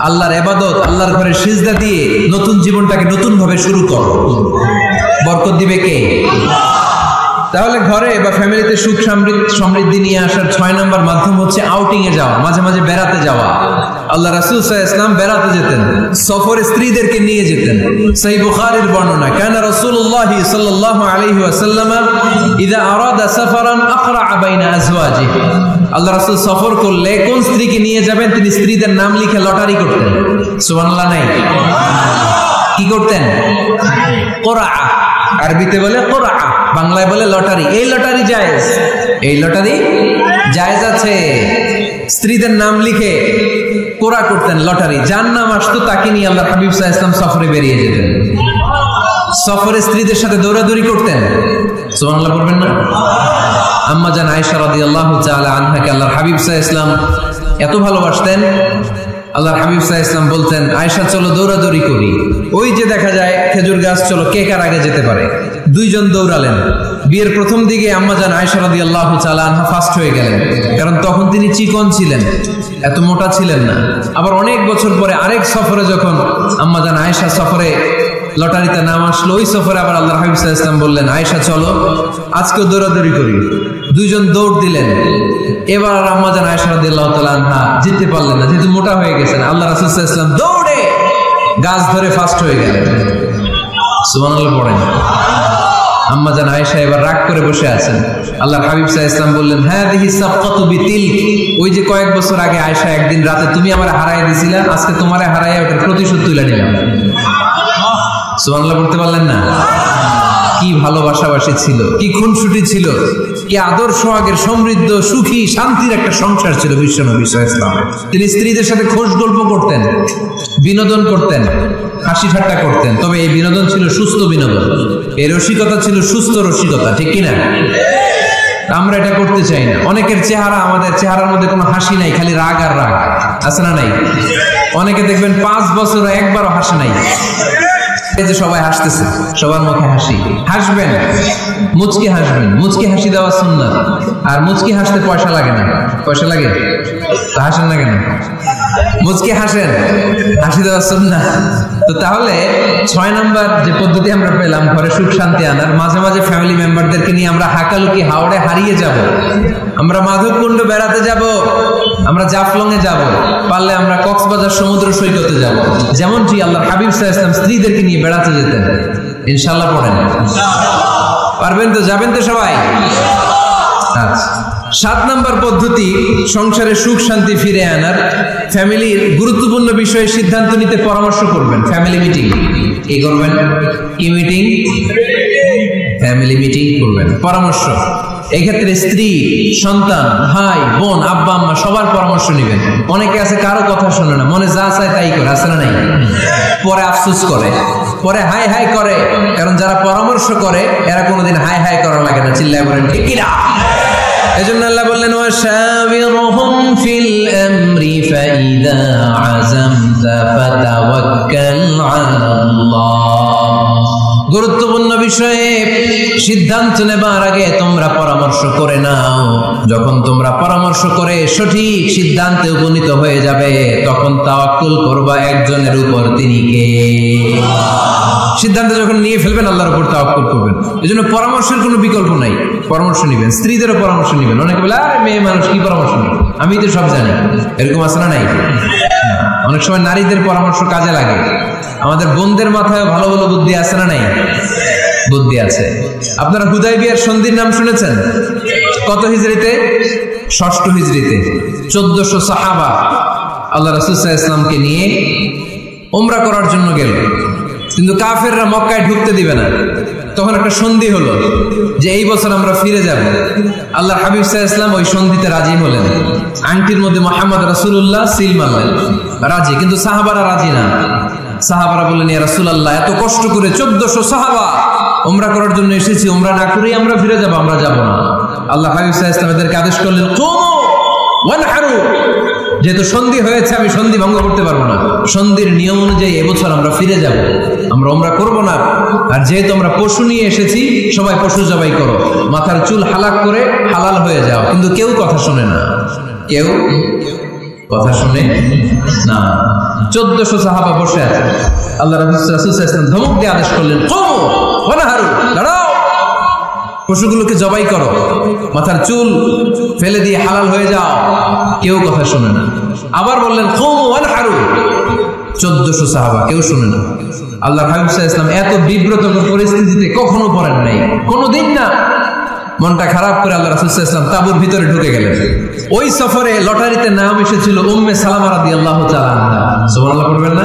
S1: আল্লাহর ইবাদত, আল্লাহর ঘরে সিজদা দিয়ে নতুন জীবনটাকে নতুন ভাবে শুরু করো। বরকত দিবে কে? তাহলে ঘরে বা ফ্যামিলিতে সুখ সমৃদ্ধি নিয়ে আসার 6 নম্বর মাধ্যম হচ্ছে আউটিং এ যাওয়া, মাঝে মাঝে বেড়াতে যাওয়া। আল্লাহ রাসূল সাল্লাল্লাহু আলাইহি ওয়াসাল্লাম বেড়াতে যেতেন, সফরে স্ত্রীদেরকে নিয়ে যেতেন। সহিহ বুখারীর বর্ণনা, কানা রাসূলুল্লাহ সাল্লাল্লাহু আলাইহি ওয়াসাল্লাম ইযা আরাদা সাফারান আকরা বাইনা আজওয়াজিহি। আল্লাহ রাসূল সফর করলে কোন স্ত্রীকে নিয়ে যাবেন তিনি স্ত্রীদের নাম লিখে লটারি করতেন। সুবহানাল্লাহ নাই? কি করতেন? কোরআ, আরবিতে বলে কোরআ, বাংলায় বলে লটারি। এই লটারি জায়েজ, এই লটারি জায়েজ আছে। স্ত্রীদের নাম লিখে কোরআ করতেন, লটারি। যার নাম আসতো তাকে নিয়ে আল্লাহ হাবিব সাল্লাল্লাহু আলাইহি ওয়াসাল্লাম সফরে বেরিয়ে যেতেন। সফরে স্ত্রীদের সাথে দৌড়াদৌড়ি করতেন। সুবহানাল্লাহ বলবেন না? আম্মা জান আয়েশা রাদিয়াল্লাহু তাআলা আনহাকে আল্লাহর হাবিব সাল্লাল্লাহু আলাইহি ওয়াসাল্লাম এত ভালোবাসতেন, আল্লাহর হাবিব সাল্লাল্লাহু আলাইহি ওয়াসাল্লাম বলতেন, আয়েশা চলো দৌড়াদৌড়ি করি। ওই যে দেখা যায় খেজুর গাছ, চলো কে কার আগে যেতে পারে। দুইজন দৌড়ালেন। বিয়ের প্রথম দিকে আম্মা জান আয়েশা রাদিয়াল্লাহু তাআলা আনহা ফার্স্ট হয়ে গেলেন, কারণ তখন তিনি চিকন ছিলেন, এত মোটা ছিলেন না। আবার অনেক বছর পরে আরেক সফরে যখন আম্মা জান আয়েশা সফরে লটারিতে নাম আসলো, ওই সফরে আবার আল্লাহর হাবিব সাল্লাল্লাহু আলাইহি ওয়াসাল্লাম বললেন, আয়েশা চলো আজকেও দৌড়াদৌড়ি করি। দুইজন দৌড় দিলেন। এবার আম্মা জান আয়েশা রাদিয়াল্লাহু তাআলা আনহা জিততে পারলেন না, যেহেতু মোটা হয়ে গেছেন। আল্লাহ রাসূল সাল্লাল্লাহু আলাইহি ওয়াসাল্লাম দৌড়ে গাছ ধরে ফার্স্ট হয়ে গেলেন। সুবহানাল্লাহ পড়েন। আম্মা জান আয়েশা এবার রাগ করে বসে আছেন। আল্লাহর হাবিব সাল্লাল্লাহু আলাইহি ওয়াসাল্লাম বললেন, হাযিহি সাফকাতু বিতিলক, ওই যে কয়েক বছর আগে আয়েশা একদিন রাতে তুমি আমারে হারায় দিছিলা, আজকে তোমারে হারায় ওটার প্রতিশোধ তুলে নিলাম। সুবহানাল্লাহ বলতে পারলেন না? কি ভালোবাসাবাসী ছিল, কি খুনসুটি ছিল, কি আদর সোহাগের সমৃদ্ধ সুখী শান্তির একটা সংসার ছিল বিশ্বনবী সাল্লাল্লাহু আলাইহি ওয়াসাল্লামের। তিনি স্ত্রীদের সাথে খোশ গল্প করতেন, বিনোদন করতেন, হাসি ঠাট্টা করতেন। তবে এই বিনোদন ছিল সুস্থ বিনোদন, এই রসিকতা ছিল সুস্থ রসিকতা, ঠিক কিনা? আমরা এটা করতে চাই না। অনেকের চেহারা, আমাদের চেহারার মধ্যে কোনো হাসি নাই, খালি রাগ আর রাগ, আছে না নাই? অনেকে দেখবেন 5 বছর একবারও হাসে নাই। এই যে সবাই হাসতেছে, সবার মুখে হাসি, হাসবেন, মুচকি হাসবেন। মুচকি হাসি দেওয়া সুন্নাত। আর মুচকি হাসতে পয়সা লাগে না। পয়সা লাগে? তা হাসেন না কেন? মুচকি হাসেন, হাসি দেওয়া সুন্নাত। তো তাহলে 6 নাম্বার যে পদ্ধতি আমরা পেলাম ঘরে সুখ শান্তি আনার, মাঝে মাঝে ফ্যামিলি মেম্বারদেরকে নিয়ে আমরা হাকালুকি হাওড়ে হারিয়ে যাব, আমরা মাধবকুণ্ড বেড়াতে যাব, আমরা জাফলং এ যাব, পারলে আমরা কক্সবাজার সমুদ্র সৈকতে যাব। যেমনটি আল্লাহর হাবিব সাল্লাল্লাহু আলাইহি ওয়াসাল্লাম স্ত্রীদেরকে নিয়ে বেড়াতে যেতেন। ইনশাআল্লাহ পড়েন? পারবেন তো? যাবেন তো সবাই? আচ্ছা, 7 নাম্বার পদ্ধতি সংসারে সুখ শান্তি ফিরে আনার, ফ্যামিলির গুরুত্বপূর্ণ বিষয়ে সিদ্ধান্ত নিতে পরামর্শ করবেন। ফ্যামিলি মিটিং কি করবেন? কি মিটিং? ফ্যামিলি মিটিং করবেন, পরামর্শ। এই ক্ষেত্রে স্ত্রী, সন্তান, ভাই, বোন, আব্বা আম্মা সবার পরামর্শ নেবেন। অনেকে আছে কারো কথা শোনে না, মনে যা চায় তাই করে, আছে না নাই? পরে আফসোস করে, পরে হাই হাই করে। কারণ যারা পরামর্শ করে এরা কোনোদিন হাই হাই করা লাগে না। চিল্লায় বলেন ঠিক কিনা? এজন্য আল্লাহ বললেন, ওয়াশাবিরহুম ফিল আমরি ফাইযা আযামতা ফাতাওয়াক্কাল আলাল্লাহ। গুরুত্বপূর্ণ বিষয়ে সিদ্ধান্ত নেবার আগে তোমরা পরামর্শ করে নাও। যখন তোমরা পরামর্শ করে সঠিক সিদ্ধান্তে উপনীত হয়ে যাবে, তখন তাওয়াক্কুল করবা একজনের উপর, তিনি কে? সিদ্ধান্ত যখন নিয়ে ফেলবেন আল্লাহর উপর তাওয়াক্কুল করবেন। এজন্য পরামর্শের কোনো বিকল্প নাই, পরামর্শ নেবেন। স্ত্রীদেরও পরামর্শ নেবেন। অনেকে বলে, আরে মেয়ে মানুষ কি পরামর্শ নেবে, আমি তো সব জানি, এরকম আছে না নাই? অনেক সময় নারীদের পরামর্শ কাজে লাগে। আমাদের বোনদের মাথায় ভালো ভালো বুদ্ধি আছে না নাই? বুদ্ধি আছে। আপনারা হুদায়বিয়ার সন্ধির নাম শুনেছেন? কত হিজরিতে? ষষ্ঠ হিজরিতে 1400 সাহাবা আল্লাহ রাসূল সাল্লাল্লাহু আলাইহি ওয়াসাল্লামকে নিয়ে উমরা করার জন্য গেল, কিন্তু কাফেররা মক্কায় ঢুকতে দিবে না। তখন একটা সন্ধি হলো যে এই বছর আমরা ফিরে যাব। আল্লাহর হাবিব সাল্লাল্লাহু আলাইহি ওয়াসাল্লাম ওই সন্ধিতে রাজি হলেন। আংটির মধ্যে মুহাম্মদ রাসূলুল্লাহ সিল মারলেন, রাজি। কিন্তু সাহাবারা রাজি না। সাহাবারা বললেন, ইয়া রাসূলুল্লাহ, এত কষ্ট করে 1400 সাহাবা উমরা করার জন্য এসেছি, উমরা না করেই আমরা ফিরে যাব, আমরা যাব না। আল্লাহ হাবিব সাল্লাল্লাহু আলাইহি ওয়াসাল্লাম এদেরকে আদেশ করলেন, কুমু ওয়ানহারু, যেহেতু সন্ধি হয়েছে আমি সন্ধি ভঙ্গ করতে পারবো না, সন্ধির নিয়ম অনুযায়ী এবছর আমরা ফিরে যাব, আমরা উমরা করব না। আর যেহেতু আমরা পশু নিয়ে এসেছি, সবাই পশু জবাই করো, মাথার চুল হালাক করে হালাল হয়ে যাও। কিন্তু কেউ কথা শোনে না, কেউ কথা শুনে না। 1400 সাহাবা বসে আছে। আল্লাহ রাসূল সাল্লাল্লাহু আলাইহি ওয়াসাল্লাম ধমক দিয়ে আদেশ করলেন, কুমু ওয়ানহারু, দাঁড়াও, পশুগুলোকে জবাই করো, মাথার চুল ফেলে দিয়ে হালাল হয়ে যাও। কেউ কথা শোনে না। আবার বললেন, কুমু ওয়ানহারু, 1400 সাহাবা, কেউ শুনে না। আল্লাহর হাবিব সাল্লাল্লাহু আলাইহি ওয়াসাল্লাম এত বিব্রতকর পরিস্থিতিতে কখনো পড়েন নাই, কোনোদিন না। মনটা খারাপ করে আল্লাহ রাসূল সাল্লাল্লাহু আলাইহি ওয়াসাল্লাম তাঁবুর ভিতরে ঢুকে গেলেন। ওই সফরে লটারিতে নাম এসেছিল উম্মে সালামা রাদিয়াল্লাহু তাআলা আনহা। সুবহানাল্লাহ পড়বেন না?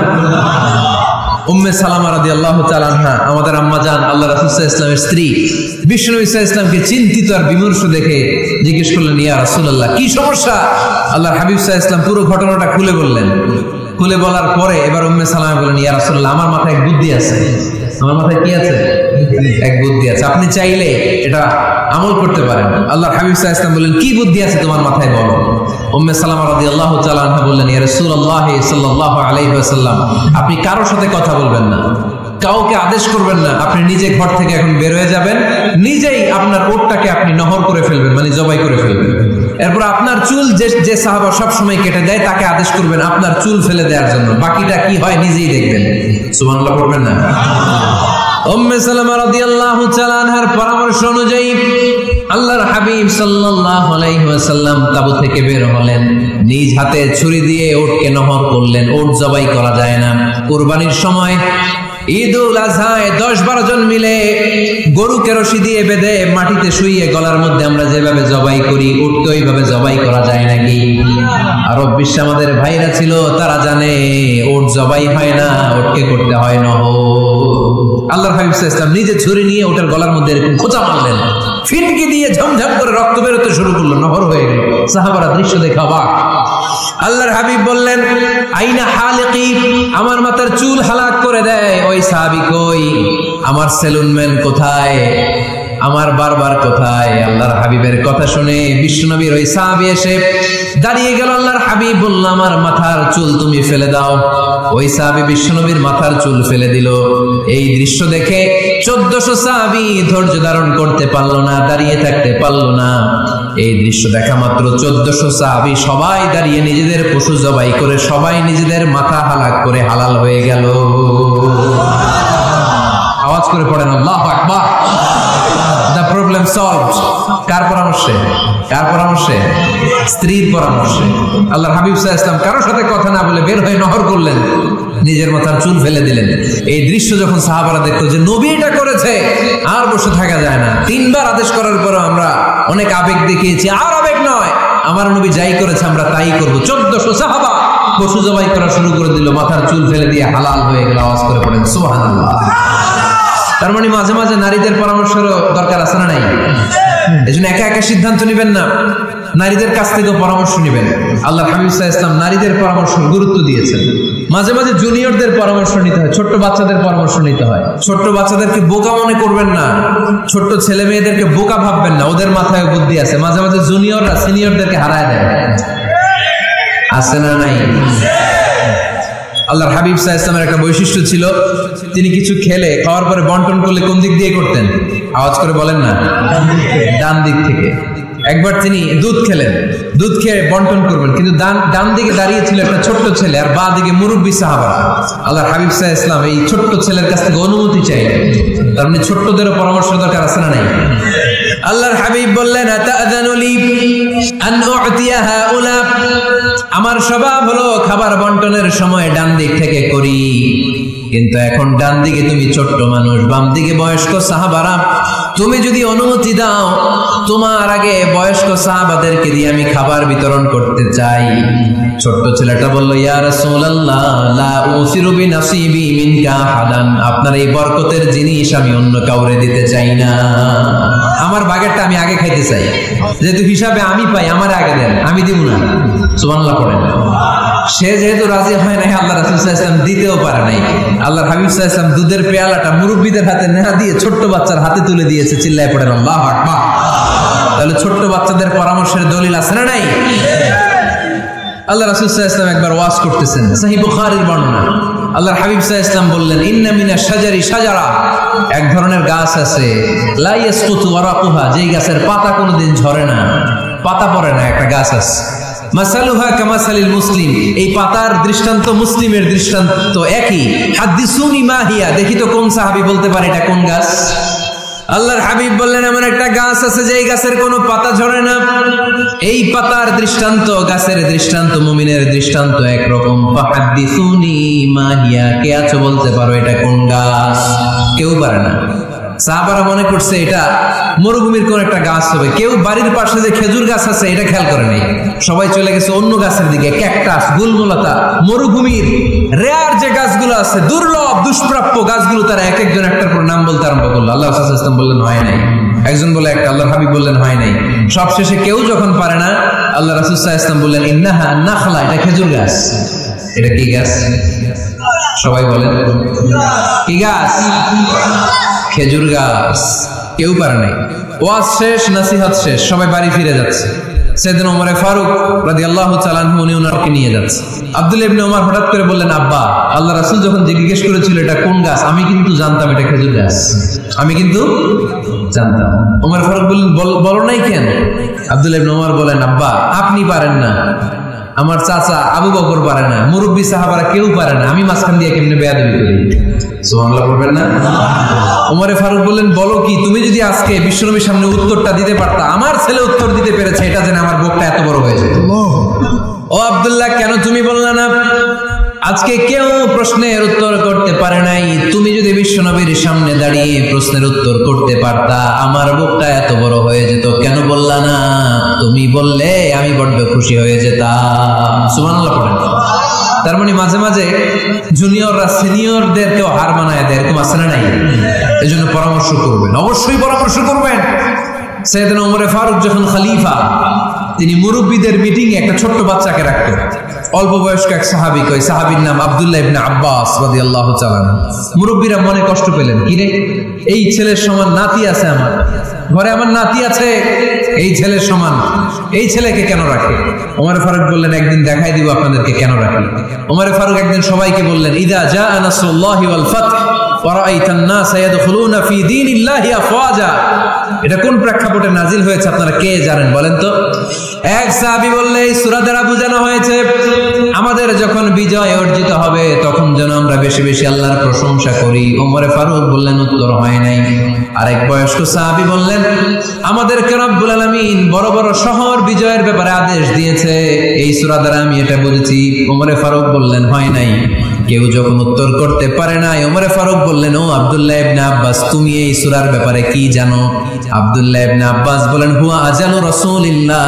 S1: উম্মে সালামা রাদিয়াল্লাহু তাআলা আনহা আমাদের আম্মা জান, আল্লাহ রাসূল সাল্লাল্লাহু আলাইহি ওয়াসাল্লামের স্ত্রী। বিশ্বনবী সাল্লাল্লাহু আলাইহি ওয়াসাল্লামকে চিন্তিত আর বিমর্ষ দেখে জিজ্ঞেস করলেন, ইয়া রাসূলুল্লাহ, কি সমস্যা? আল্লাহর হাবিব সাল্লাল্লাহু আলাইহি ওয়াসাল্লাম পুরো ঘটনাটা খুলে বললেন। খুলে বলার পরে এবার উম্মে সালামা বলেন, ইয়া রাসূলুল্লাহ, আমার মাথায় এক বুদ্ধি আছে। আমার মাথায় কি আছে? এক বুদ্ধি আছে, আপনি চাইলে এটা আমল করতে পারেন। আল্লাহর হাবিব সাল্লাল্লাহু আলাইহি ওয়াসাল্লাম বললেন, কি বুদ্ধি আছে তোমার মাথায়, বলো। উম্মে সালামা রাদিয়াল্লাহু তাআলা আনহা বললেন, ইয়া রাসূলুল্লাহ সাল্লাল্লাহু আলাইহি ওয়াসাল্লাম, আপনি কারোর সাথে কথা বলবেন না, কাউকে আদেশ করবেন না, আপনি নিজে ঘর থেকে এখন বের হয়ে যাবেন, নিজেই আপনার ওটটাকে আপনি নহর করে ফেলবেন, মানে জবাই করে ফেলবেন। এরপর আপনার চুল যে সাহাবা সব সময় কেটে দেয় তাকে আদেশ করবেন আপনার চুল ফেলে দেওয়ার জন্য, বাকিটা কি হয় নিজেই দেখবেন। সুবহানাল্লাহ পড়বেন না? উম্মে সালামা রাদিয়াল্লাহু তাআলা আনহার পরামর্শ অনুযায়ী আল্লাহর হাবিব সাল্লাল্লাহু আলাইহি ওয়াসাল্লাম তাবু থেকে বের হলেন, নিজ হাতে ছুরি দিয়ে ওটকে নহর করলেন। ওট জবাই করা যায় না। কুরবানির সময় ঈদুল আজহায় 10-12 জন মিলে গরুকে রশি দিয়ে বেঁধে মাটিতে শুইয়ে গলার মধ্যে আমরা যেভাবে জবাই করি, উটকে ওইভাবে জবাই করা যায় নাকি? আরব বিশ্বে আমাদের ভাইরা ছিল, তারা জানে উট জবাই হয় না, উটকে করতে হয় নহর। আল্লাহর হাবিব সাল্লাল্লাহু আলাইহি ওয়াসাল্লাম নিজে ছুরি নিয়ে ওটার গলার মধ্যে এরকম খোঁচা মারলেন, ফিটকি দিয়ে ঝমঝম করে রক্ত বেরোতে শুরু করলো, নহর হয়ে গেল। সাহাবারা দৃশ্য দেখে অবাক। আল্লাহর হাবিব বললেন, আইনা হালিকি, আমার মাথার চুল হালাক করে দেয় ওই সাহাবী কই? আমার সেলুনম্যান কোথায়? আমার বারবার কোথায়? আল্লাহর হাবিবের কথা শুনে বিশ্বনবীর ওই সাহাবী এসে দাঁড়িয়ে গেল। আল্লাহর হাবিব বলল, আমার মাথার চুল তুমি ফেলে দাও। ওই সাহাবী বিশ্বনবীর মাথার চুল ফেলে দিল। এই দৃশ্য দেখে 1400 সাহাবী ধৈর্য ধারণ করতে পারলো না, দাঁড়িয়ে থাকতে পারলো না। এই দৃশ্য দেখা মাত্র 1400 সাহাবী সবাই দাঁড়িয়ে নিজেদের পশু জবাই করে সবাই নিজেদের মাথা হালাক করে হালাল হয়ে গেল। আওয়াজ করে পড়েন আল্লাহু আকবার। The problem solved. কার পরামর্শে? কার পরামর্শে? স্ত্রীর পরামর্শে। আল্লাহর হাবিব সাল্লাল্লাহু আলাইহি ওয়াসাল্লাম কারোর সাথে কথা না বলে বের হয়ে নহর করলেন, নিজের মাথার চুল ফেলে দিলেন। এই দৃশ্য যখন সাহাবারা দেখতো যে নবী এটা করেছে, আর বসে থাকা যায় না। 3 বার আদেশ করার পর আমরা অনেক আবেগ দেখিয়েছি, আর আবেগ নয়, আমার নবী যাই করেছে আমরা তাই করব। 1400 সাহাবা পশু জবাই করা শুরু করে দিল, মাথার চুল ফেলে দিয়ে হালাল হয়ে গেল। আওয়াজ করে পড়েন সুবহানাল্লাহ। তার মানে মাঝে মাঝে নারীদের পরামর্শেরও দরকার আছে না নাই? এজন্য একা একা সিদ্ধান্ত নেবেন না, নারীদের কাছ থেকেও পরামর্শ নেবেন। আল্লাহ হাবিব সাল্লাল্লাহু আলাইহি ওয়াসাল্লাম নারীদের পরামর্শ গুরুত্ব দিয়েছেন। মাঝে মাঝে জুনিয়রদের পরামর্শ নিতে হয়, ছোট্ট বাচ্চাদের পরামর্শ নিতে হয়। ছোট্ট বাচ্চাদেরকে বোকা মনে করবেন না, ছোট্ট ছেলে মেয়েদেরকে বোকা ভাববেন না, ওদের মাথায় বুদ্ধি আছে। মাঝে মাঝে জুনিয়ররা সিনিয়রদেরকে হারায় দেয়, আছে না নাই? আল্লাহর হাবিব সাল্লাল্লাহু আলাইহি ওয়াসাল্লামের একটা বৈশিষ্ট্য ছিল, তিনি কিছু খেলে খাওয়ার পরে বন্টন করলে কোন দিক দিয়ে করতেন? আওয়াজ করে বলেন না, ডান দিক থেকে। একবার তিনি দুধ খেলেন, দুধ খেয়ে বন্টন করবেন, কিন্তু ডান দিকে দাঁড়িয়ে ছিল একটা ছোট্ট ছেলে আর বাঁ দিকে মুরব্বী সাহাবা। আল্লাহর হাবিব সাল্লাল্লাহু আলাইহি ওয়াসাল্লাম এই ছোট্ট ছেলের কাছ থেকে অনুমতি চাইলেন। তার মানে ছোট্টদেরও পরামর্শ দরকার আছে না নাই? আল্লাহর হাবিব বললেন, আতাযানু লি আন উ'তিয়া হাউলা, আমার স্বভাব হলো খাবার বন্টনের সময় ডান দিক থেকে করি। কিন্তু এখন ডান দিকে তুমি ছোট্ট মানুষ, বাম দিকে বয়স্ক সাহাবারা, তুমি যদি অনুমতি দাও তোমার আগে বয়স্ক সাহাবাদেরকে দিয়ে আমি খাবার বিতরণ করতে চাই। ছোট্ট ছেলেটা বলল, ইয়া রাসূলুল্লাহ লা উসিরু বিনাসিবি মিনকা আহাদান, আপনার এই বরকতের জিনিস আমি অন্য কাউরে দিতে চাই না, আমার ভাগেরটা আমি আগে খাইতে চাই, যেহেতু হিসাবে আমি পাই আমার আগে দেন, আমি দিব না। সুবহানাল্লাহ পড়েন। সে যেহেতু রাজি হয় নাই, আল্লাহ রাসূল সাল্লাল্লাহু আলাইহি ওয়াসাল্লাম দিতেও পারে নাই। আল্লাহর হাবিব সাল্লাল্লাহু আলাইহি ওয়াসাল্লাম দুধের পেয়ালাটা মুরব্বিদের হাতে না দিয়ে ছোট্ট বাচ্চার হাতে তুলে দিয়েছে। চিল্লায় পড়েন আল্লাহু আকবার। তাহলে ছোট্ট বাচ্চাদের পরামর্শের দলিল আছে না নাই? আল্লাহ রাসূল সাল্লাল্লাহু আলাইহি ওয়াসাল্লাম একবার ওয়াজ করতেছেন, সহিহ বুখারীর বর্ণনা। আল্লাহর হাবিব সাল্লাল্লাহু আলাইহি ওয়াসাল্লাম বললেন, ইন্না মিনাশ শাজারি শাজারা, এক ধরনের গাছ আছে, লা ইয়াসকুতু ওয়ারাকুহা, যেই গাছের পাতা কোনোদিন ঝরে না, পাতা পড়ে না, একটা গাছ আছে। মাসালুহা কামাসালিল মুসলিম, এই পাতার দৃষ্টান্ত মুসলিমের দৃষ্টান্ত একই। হাদিসুনি মা হিয়া, দেখি তো কোন সাহাবী বলতে পারে এটা কোন গাছ। আল্লাহর হাবিব বললেন, এমন একটা গাছ আছে যে এই গাছের কোনো পাতা ঝরে না, এই পাতার দৃষ্টান্ত গাছের দৃষ্টান্ত মুমিনের দৃষ্টান্ত একরকম। ফাহাদিসুনি মা হিয়া, কে আছো বলতে পারো এটা কোন গাছ? কেউ পারে না। সাহাবারা মনে করছে এটা মরুভূমির কোন একটা গাছ হবে। কেউ বাড়ির পাশে যে খেজুর গাছ আছে এটা খেয়াল করে নাই, সবাই চলে গেছে অন্য গাছের দিকে। ক্যাকটাস, গুলমলতা, মরুভূমির রেয়ার যে গাছগুলো আছে, দুর্লভ দুষ্প্রাপ্য গাছগুলো, তারা এক একজন একটার পর নাম বলতে আরম্ভ করলো। আল্লাহ রাসূল সাল্লাল্লাহু আলাইহি ওয়াসাল্লাম বললেন হয় নাই, একজন বলে একটা, আল্লাহর হাবিব বললেন হয় নাই। সবশেষে কেউ যখন পারে না, আল্লাহ রাসূল সাল্লাল্লাহু আলাইহি ওয়াসাল্লাম বললেন, ইন্নাহা নাখলা, এটা খেজুর গাছ। এটা কি গাছ? সবাই বলেন কি গাছ? খেজুর গাছ। কেউ পারে নাই। ওয়াজ শেষ, নসিহত শেষ, সবাই বাড়ি ফিরে যাচ্ছে। সাইয়েদনা ওমর ফারুক রাদিয়াল্লাহু তাআলা আনহু উনি ওনাকে নিয়ে যাচ্ছে। আব্দুল্লাহ ইবনে ওমর হঠাৎ করে বললেন, আব্বা, আল্লাহ রাসূল যখন জিজ্ঞেস করেছিল এটা কোন গাছ, আমি কিন্তু জানতাম এটা খেজুর গাছ, আমি কিন্তু জানতাম। ওমর ফারুক বললেন, বলো নাই কেন? আব্দুল্লাহ ইবনে ওমর বলেন, আব্বা আপনি পারেন না, আমার চাচা আবু বকর পারে না, মুরব্বী সাহাবারা কেউ পারে না, আমি মাঝখান দিয়ে কেমনে বেয়াদবি করি? সুবহানাল্লাহ বলবেন না? ওমর ফারুক বললেন, বলো কি, তুমি যদি আজকে বিশ্বনবীর সামনে উত্তরটা দিতে পারতা, আমার ছেলে উত্তর দিতে পেরেছে, এটা জেনে আমার বুকটা এত বড় হয়ে যেত। ও আব্দুল্লাহ, কেন তুমি বললা না? আজকে কেউ প্রশ্নের উত্তর করতে পারে নাই, তুমি যদি বিশ্বনবীর সামনে দাঁড়িয়ে প্রশ্নের উত্তর করতে পারতা, আমার বুকটা এত বড় হয়ে যেত। কেন বললা না? তুমি বললে আমি বড্ড খুশি হয়ে যেতাম। সুবহানাল্লাহ পড়েন। তার মানে মাঝে মাঝে জুনিয়ররা সিনিয়রদেরকেও হার মানায় দেয়, এরকম আছে না নাই? এই জন্য পরামর্শ করবেন, অবশ্যই পরামর্শ করবেন। সাইয়েদনা ওমর ফারুক যখন খলিফা, তিনি মুরব্বীদের মিটিং এ একটা ছোট্ট বাচ্চাকে রাখতেন। অল্প বয়স্ক এক সাহাবী, কই সাহাবীর নাম আব্দুল্লাহ ইবনে আব্বাস রাদিয়াল্লাহু তাআলা। মুরব্বীরা মনে কষ্ট পেলেন, কি রে, এই ছেলের সমান নাতি আছে আমার ঘরে, আমার নাতি আছে, এই ছেলের সমান, এই ছেলেকে কেন রাখে? ওমর ফারুক বললেন, একদিন দেখাই দিব আপনাদেরকে কেন রাখি। ওমর ফারুক একদিন সবাইকে বললেন, ইদা জাআ নাসরুল্লাহি ওয়াল ফাতহ ওয়া রাআইতান নাস ইয়াদখুলুনা ফি দীনিল্লাহি আফওয়াজা, এটা কোন প্রেক্ষাপটে নাজিল হয়েছে আপনারা কে জানেন বলেন তো? এক সাহাবী বললে, এই সূরা দ্বারা বোঝানো হয়েছে আমাদের যখন বিজয় অর্জিত হবে তখন যেন আমরা বেশি বেশি আল্লাহর প্রশংসা করি। ওমর ফারুক বললেন, উত্তর হয় নাই। আরেক বয়স্ক সাহাবী বললেন, আমাদেরকে রব্বুল আলামিন বড় বড় শহর বিজয়ের ব্যাপারে আদেশ দিয়েছে, এই সূরা দ্বারা আমি এটা বুঝেছি। ওমর ফারুক বললেন, হয় নাই। কেউ যখন উত্তর করতে পারে না, ওমর ফারুক বললেন, ও আব্দুল্লাহ ইবনে আব্বাস, তুমি এই সূরার ব্যাপারে কি জানো? আব্দুল্লাহ ইবনে আব্বাস বলেন, হুয়া আজালু রাসূলিল্লাহ,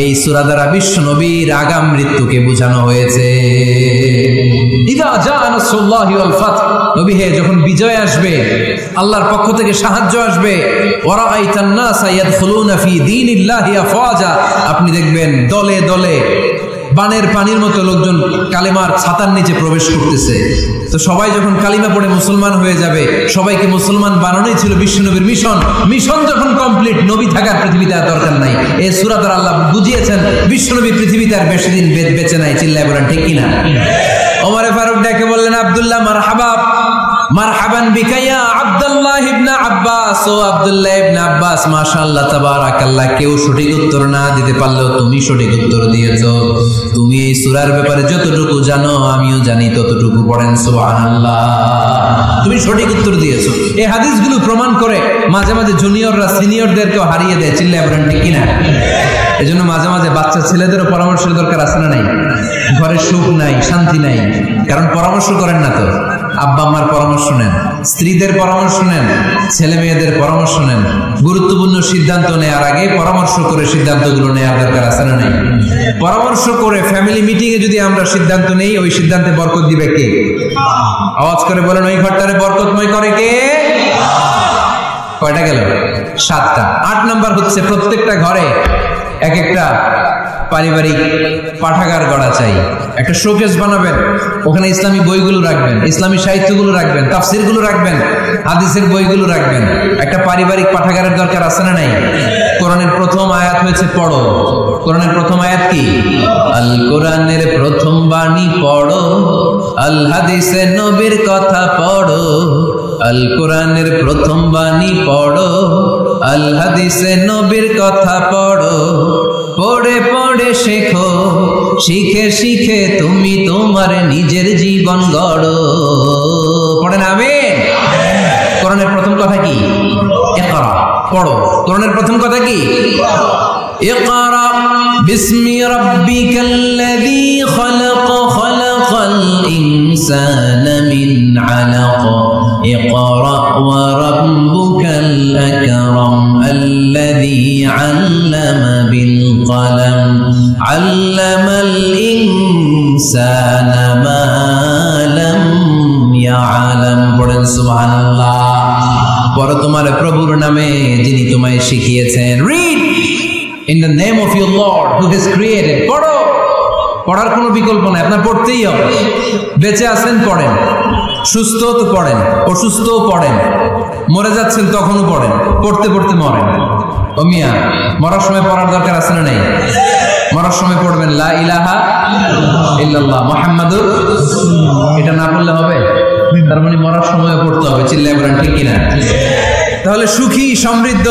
S1: এই সূরা দ্বারা বিশ্ব নবীর আগাম মৃত্যুকে বোঝানো হয়েছে। ইদা জাআ নাসরুল্লাহি ওয়াল ফাতহ, নবী হে, যখন বিজয় আসবে, আল্লাহর পক্ষ থেকে সাহায্য আসবে, ওয়া রাআইতান নাসা ইয়াদখুলুনা ফি দীনিল্লাহি আফওয়াজা, আপনি দেখবেন দলে দলে বানের পানির মতো লোকজন কালেমার ছাতার নিচে প্রবেশ করতেছে। তো সবাই যখন কালিমা পড়ে মুসলমান হয়ে যাবে, সবাইকে মুসলমান বানানোই ছিল বিশ্বনবীর মিশন। মিশন যখন কমপ্লিট, নবী থাকার পৃথিবীতে আর দরকার নাই। এই সূরা দ্বারা আল্লাহ বুঝিয়েছেন বিশ্বনবী পৃথিবীতে আর বেশি দিন বেঁচে নাই। চিল্লায় বলেন ঠিক কিনা? ওমর ফারুক ডেকে বললেন, আব্দুল্লাহ মারহাবা, মারহাবান বিকা ইয়া আব্দুল্লাহ ইবনে আব্বাস, ও আব্দুল্লাহ ইবনে আব্বাস, মাশাআল্লাহ তাবারাকাল্লাহ। কেউ সঠিক উত্তর না দিতে পারলেও তুমি সঠিক উত্তর দিয়েছো। তুমি এই সূরার ব্যাপারে যতটুকু জানো আমিও জানি ততটুকু, পড়েন সুবহানাল্লাহ। তুমি সঠিক উত্তর দিয়েছো। এই হাদিসগুলো প্রমাণ করে মাঝে মাঝে জুনিয়ররা সিনিয়রদেরকেও হারিয়ে দেয়। চিল্লায় বলেন ঠিক কিনা? এজন্য মাঝে মাঝে বাচ্চা ছেলেদেরও পরামর্শের দরকার আছে না নাই? ঘরে সুখ নাই, শান্তি নাই, কারণ পরামর্শ করেন না তো। আব্বা আম্মার পরামর্শ নেন, স্ত্রীদের পরামর্শ নেন, ছেলে মেয়েদের পরামর্শ নেন। গুরুত্বপূর্ণ সিদ্ধান্ত নেওয়ার আগে পরামর্শ করে সিদ্ধান্তগুলো নেওয়ার দরকার আছে না নাই? পরামর্শ করে ফ্যামিলি মিটিং এ যদি আমরা সিদ্ধান্ত নেই, ওই সিদ্ধান্তে বরকত দিবে কে? আওয়াজ করে বলেন, ওই ঘরটারে বরকতময় করে কে? কয়টা গেল? 7টা। 8 নাম্বার হচ্ছে প্রত্যেকটা ঘরে এক একটা পারিবারিক পাঠাগার গড়া চাই। একটা শোকেস বানাবেন, ওখানে ইসলামী বইগুলো রাখবেন, ইসলামী সাহিত্যগুলো রাখবেন, তাফসিরগুলো রাখবেন, হাদিসের বইগুলো রাখবেন। একটা পারিবারিক পাঠাগারের দরকার আছে না নাই? কোরআনের প্রথম আয়াত হয়েছে পড়ো। কোরআনের প্রথম আয়াত কি? আল কোরআনের প্রথম বাণী পড়ো, আল হাদিসে নবীর কথা পড়ো। আল কোরআনের প্রথম বাণী পড়ো, আল হাদিসে নবীর কথা পড়ো। পড়ে পড়ে শেখো, শিখে শিখে তুমি তোমার নিজের জীবন গড়ো। পড়েন আমিন। কোরআনের প্রথম কথা কি? ইকরা, পড়ো। কোরআনের প্রথম কথা কি? ইকরা বিসমি রাব্বিকাল্লাযী খালাক, খালাকাল ইনসানা মিন আলাক। ইকরা ওয়া রাব্বুকাল আকরাম আল্লাযী আল্লামা বিল কলম, আল্লামাল ইনসানা মা লাম ইয়ালাম। পড়েন সুবহানাল্লাহ। পড়ো তোমার প্রভুর নামে যিনি তোমায় শিখিয়েছেন। Read in the name of your Lord who has created. পড়ো। পড়ার কোনো বিকল্প নাই, আপনার পড়তেই হবে। বেঁচে আছেন পড়েন, সুস্থ তো পড়েন, অসুস্থও পড়েন, মরে যাচ্ছেন তখনও পড়েন, পড়তে পড়তে মরেন। ও মিয়া, মরার সময় পড়ার দরকার আছে না নাই? মরার সময় পড়বেন লা ইলাহা ইল্লাল্লাহ মুহাম্মাদুর রাসূলুল্লাহ। এটা না পড়লে হবে? তার মানে মরার সময় পড়তে হবে। চিল্লায় বলেন ঠিক কিনা? তাহলে সুখী, সমৃদ্ধ,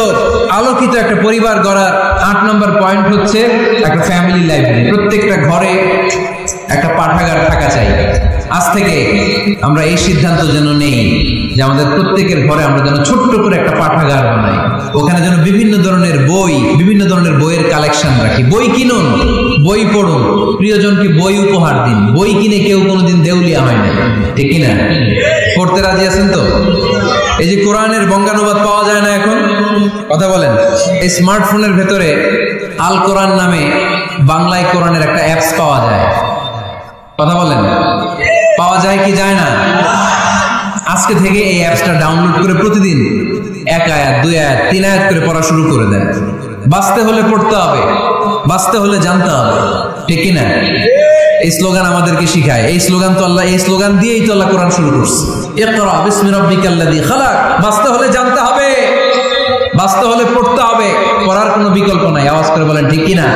S1: আলোকিত একটা পরিবার গড়ার 8 নম্বর পয়েন্ট হচ্ছে একটা ফ্যামিলি লাইব্রেরি। প্রত্যেকটা ঘরে একটা পাঠাগার থাকা চাই। আজ থেকে আমরা এই সিদ্ধান্ত যেন নেই যে আমাদের প্রত্যেকের ঘরে আমরা যেন ছোট্ট করে একটা পাঠাগার বানাই। ওখানে যেন বিভিন্ন ধরনের বই, বিভিন্ন ধরনের বইয়ের কালেকশন রাখি। বই কিনুন, বই পড়ুন, প্রিয়জনকে বই উপহার দিন। বই কিনে কেউ কোনোদিন দেউলিয়া হয় না, ঠিক কিনা? পড়তে রাজি আছেন তো? এই যে কোরআনের বঙ্গানুবাদ পাওয়া যায় না এখন, কথা বলেন। এই স্মার্টফোনের ভেতরে আল কোরআন নামে বাংলায় কোরআনের একটা অ্যাপস পাওয়া যায়, কথা বলেন। পাওয়া যায় কি যায় না? আজকে থেকে এই অ্যাপসটা ডাউনলোড করে প্রতিদিন 1 আয়াত, 2 আয়াত, 3 আয়াত করে পড়া শুরু করে দেন। বাঁচতে হলে পড়তে হবে, বাঁচতে হলে জানতে হবে, ঠিক কিনা? এই স্লোগান আমাদেরকে শিখায়। এই স্লোগান তো আল্লাহ, এই স্লোগান দিয়েই তো আল্লাহ কোরআন শুরু করছে। ইকরা বিসমি রাব্বিকাল্লাযী খালাক। বাঁচতে হলে জানতে হবে, বাঁচতে হলে পড়তে হবে, পড়ার কোনো বিকল্প নাই। আওয়াজ করে বলেন ঠিক কিনা?